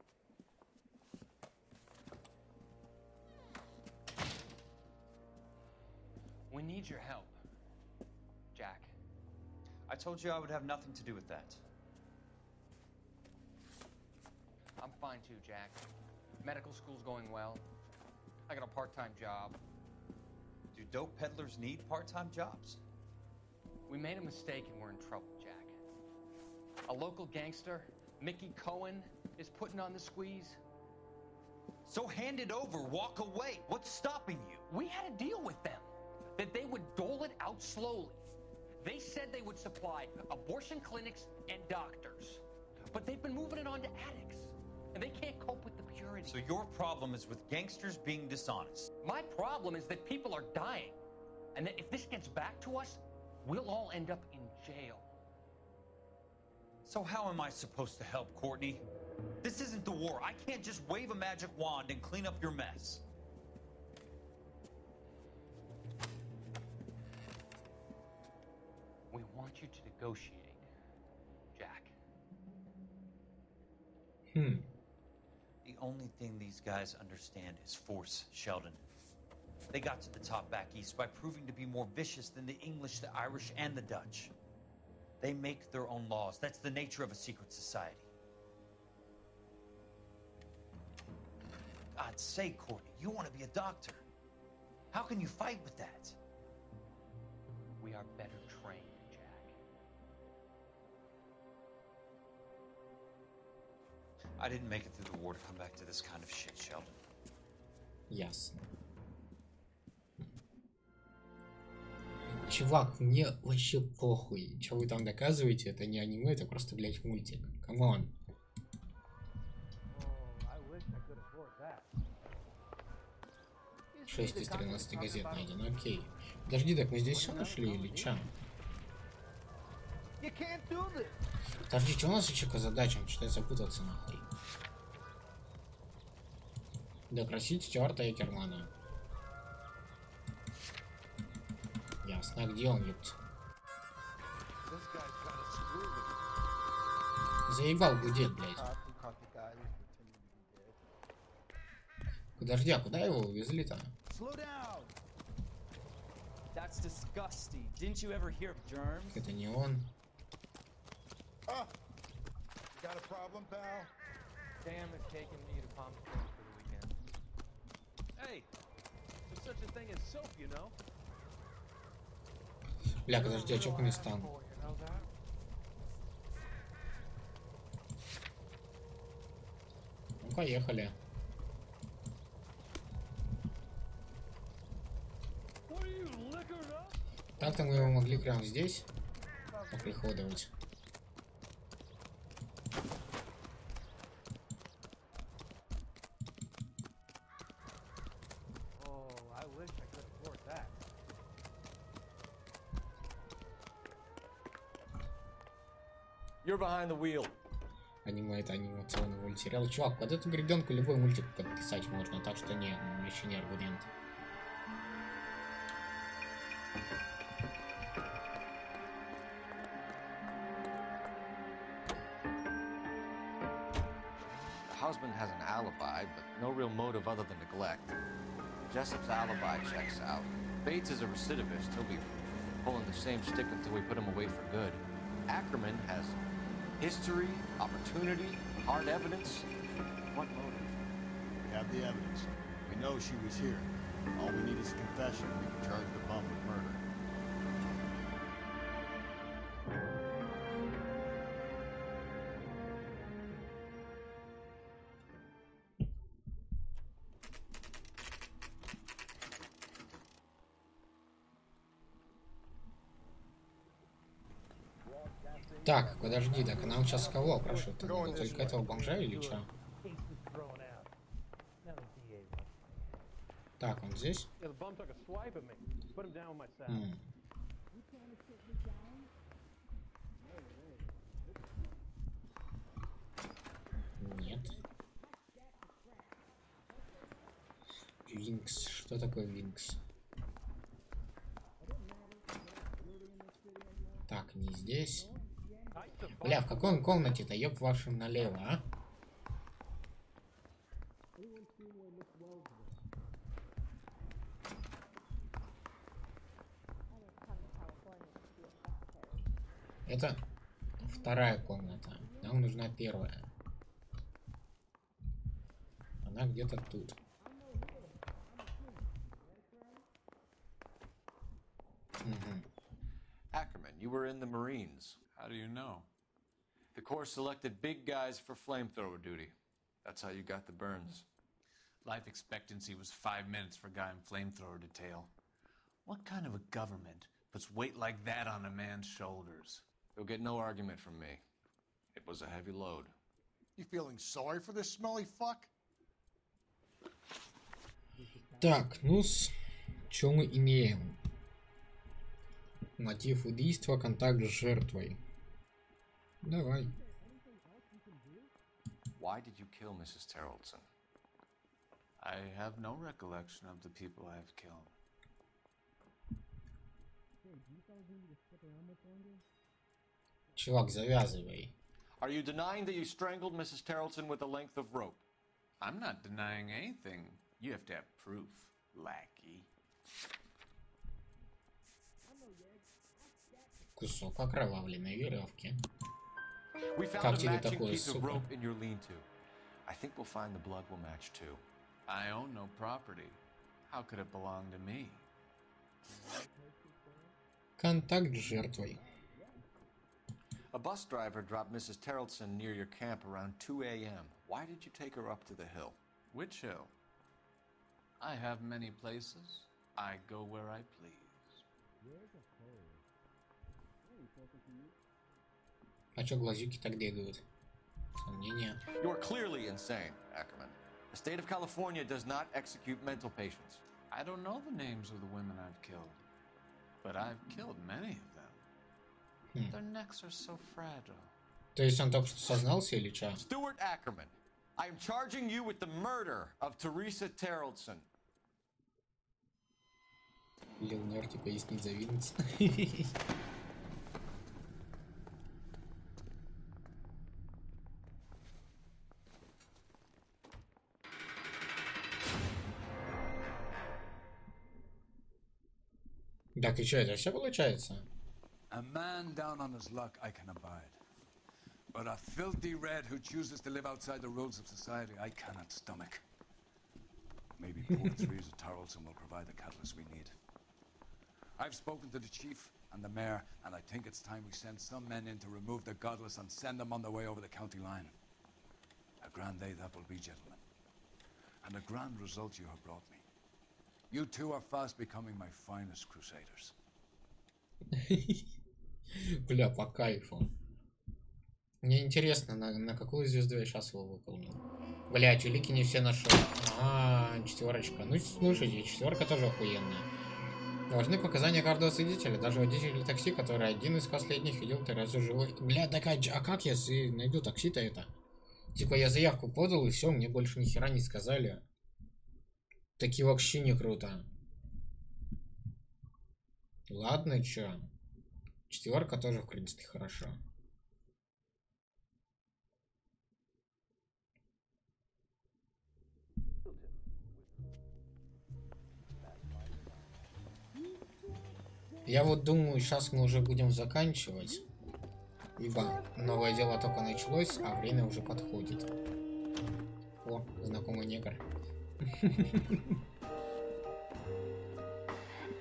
We need your help, Jack. I told you I would have nothing to do with that. I'm fine too, Jack. Medical school's going well. I got a part-time job. Do dope peddlers need part-time jobs? We made a mistake and we're in trouble, Jack. A local gangster, Mickey Cohen, is putting on the squeeze. So hand it over, walk away. What's stopping you? We had a deal with them, that they would dole it out slowly. They said they would supply abortion clinics and doctors, but they've been moving it on to addicts, and they can't cope with the purity. So your problem is with gangsters being dishonest? My problem is that people are dying, and that if this gets back to us, we'll all end up in jail. So how am I supposed to help, Courtney? This isn't the war. I can't just wave a magic wand and clean up your mess. We want you to negotiate, Jack. The only thing these guys understand is force, Sheldon. They got to the top back east by proving to be more vicious than the English, the Irish, and the Dutch. They make their own laws. That's the nature of a secret society. God's sake, Courtney, you want to be a doctor. How can you fight with that? We are better trained, Jack. I didn't make it through the war to come back to this kind of shit, Sheldon. Ясно. Чувак, мне вообще похуй. Что вы там доказываете? Это не аниме, это просто, блядь, мультик. Камон. 6 из 13 газет найдено, окей. Подожди, так мы здесь все нашли или что? Подожди, что у нас еще по задачам? Что-то я запутался нахуй. Допросить Стюарта Экермана. Ясно, а где он, ёпт? Заебал гудет, блядь. Подожди, а куда его увезли-то? That's disgusting. Didn't you ever hear of germs? Это не он. Oh, got a problem, pal? Sam has taken me to Palm Springs for the weekend. Hey, there's such a thing as soap, you know? Бля, подожди, а чё по местам? Поехали. Так-то мы его могли прямо здесь поприходовать. You're behind the wheel. Аниме — это анимационный мультсериал. Чувак, под эту гребенку любой мультик подписать можно, так что не, еще не аргумент. The husband has an alibi, but no real motive other than neglect. Jessup's alibi checks out. Bates is a recidivist. He'll be pulling the same stick until we put him away for good. Ackerman has history, opportunity, hard evidence. What motive? We have the evidence. We know she was here. All we need is a confession. We can charge the bum with murder. Так, подожди, так она сейчас кого прошит? Только этого бомжа или что? Так, он здесь? Нет. Винкс. Что такое Винкс? Так, не здесь. Бля, в какой он комнате-то? Ёб вашим налево, а? Это вторая комната. Нам нужна первая. Она где-то тут. Ackerman, you were in the Marines. How do you know? The Corps selected big guys for flamethrower duty. That's how you got the burns. Life expectancy was 5 minutes for a guy in flamethrower detail. What kind of a government puts weight like that on a man's shoulders? You'll get no argument from me. It was a heavy load. You feeling sorry for this smelly fuck? Так, ну-с, что мы имеем? Мотив убийства, контакт с жертвой. Давай. Why did you kill Mrs. Terrellson? I have no recollection of the people I have killed. Чувак, завязывай. Are you denying that you strangled Mrs. Terrellson with a length of rope? I'm not denying anything. You have to have proof, lackey. Кусок окровавленной веревки. We found a matching piece of rope in your lean-to. I think we'll find the blood will match too. I own no property. How could it belong to me? Контакт с жертвой. A bus driver dropped Mrs. Terrellson near your camp around 2 a.m. Why did you take her up to the hill? Which hill? I have many places. I go where I please. А чё глазики так бегают? Сомнения. You are clearly insane, Ackerman. The state of California does not execute mental patients. I don't know the names of the women I've killed, but I've killed many of them. Their necks are so fragile. То есть он только что сознался или чё? Stuart Ackerman, I am charging you with the murder of Teresa Terrellson. Лил Нерти пояснить за Винкс. Так и что, это все получается? A man down on his luck I can abide. But a filthy red who chooses to live outside the rules of society I cannot stomach. Maybe poor Teresa Tarleton will provide the catalyst we need. I've spoken to the chief and the mayor, and I think it's time we send some men in to remove the godless and send them on their way over the county line. A grand day that will be, gentlemen. And a grand result you have brought me. You two are fast becoming my finest crusaders. Бля, по кайфу. Мне интересно, на какую звезду я сейчас его выполнил. Блять, улики не все нашел. Четверочка. Ну, слушайте, четверка тоже охуенная. Важны показания каждого свидетеля. Даже водитель такси, который один из последних видел Терезу живой. Бля, так а как я найду такси-то это? Типа я заявку подал и все, мне больше ни хера не сказали. Таки вообще не круто. Ладно, чё. Четверка тоже, в принципе, хорошо. Я вот думаю, сейчас мы уже будем заканчивать. Ибо новое дело только началось, а время уже подходит. О, знакомый негр.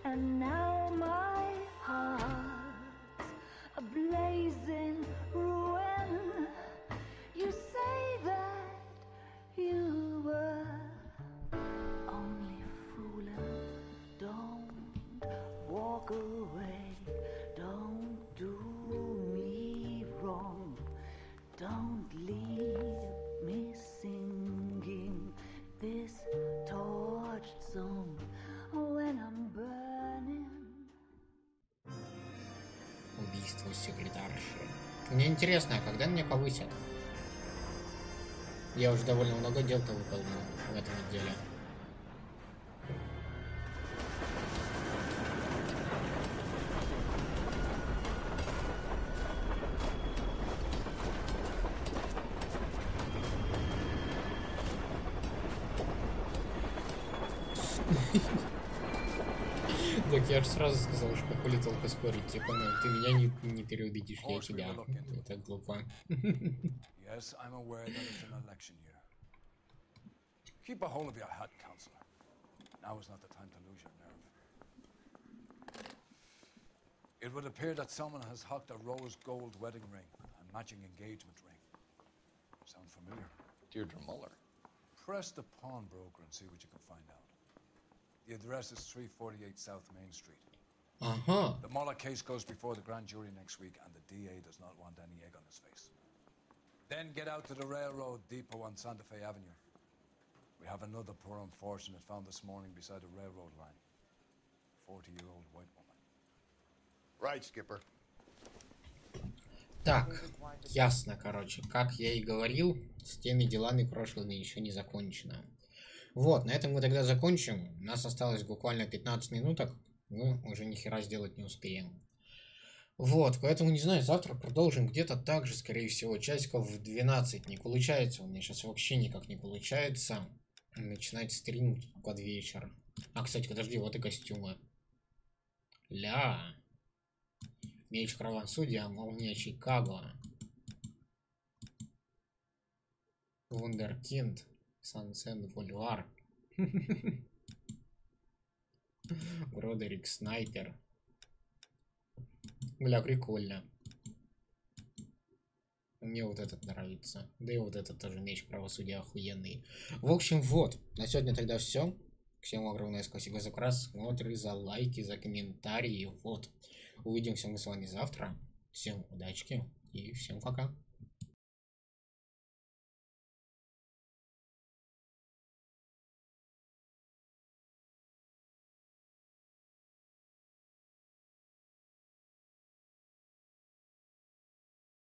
And now my heart's a blazing ruin. You say that you were only fooling. Don't walk away. Don't do me wrong. Don't leave me singing this torched song when I'm burning. Убийство секретарши. Мне интересно, а когда меня повысят? Я уже довольно много дел-то выполнил в этом отделе. Так я же сразу сказал, что хули толку спорить, типа, ну, ты меня не переубедишь, я тебя. Это глупо. Yes, I'm aware that it's an election year. Keep a hold of your hat, Counselor. Now is not the time to lose your nerve. It would appear that someone has hocked a rose gold wedding ring and matching engagement ring. Sound familiar? Deirdre Muller. Press the pawnbroker and see what you can find out. The address is 348 South Main Street. The Muller case goes before the grand jury next week, and the DA does not want any egg on his face. Then get out to the railroad depot on Santa Fe Avenue. We have another poor unfortunate found this morning beside the railroad line. 40-year-old white woman. Right, Skipper. Так, ясно, короче. Как я и говорил, с теми делами прошлыми еще не закончено. Вот, на этом мы тогда закончим. У нас осталось буквально 15 минуток. Мы уже ни хера сделать не успеем. Вот, поэтому, не знаю, завтра продолжим где-то так же, скорее всего, часиков в 12. Не получается, у меня сейчас вообще никак не получается начинать стрим под вечер. А, кстати, подожди, вот и костюмы. Ля. Меч правосудия, молния Чикаго. Вундеркинд. Сансен Вольвар. Бродерик Снайпер. Бля, прикольно. Мне вот этот нравится. Да и вот этот тоже меч правосудия охуенный. В общем, вот. На сегодня тогда все. Всем огромное спасибо за просмотры, за лайки, за комментарии. Вот. Увидимся мы с вами завтра. Всем удачи и всем пока.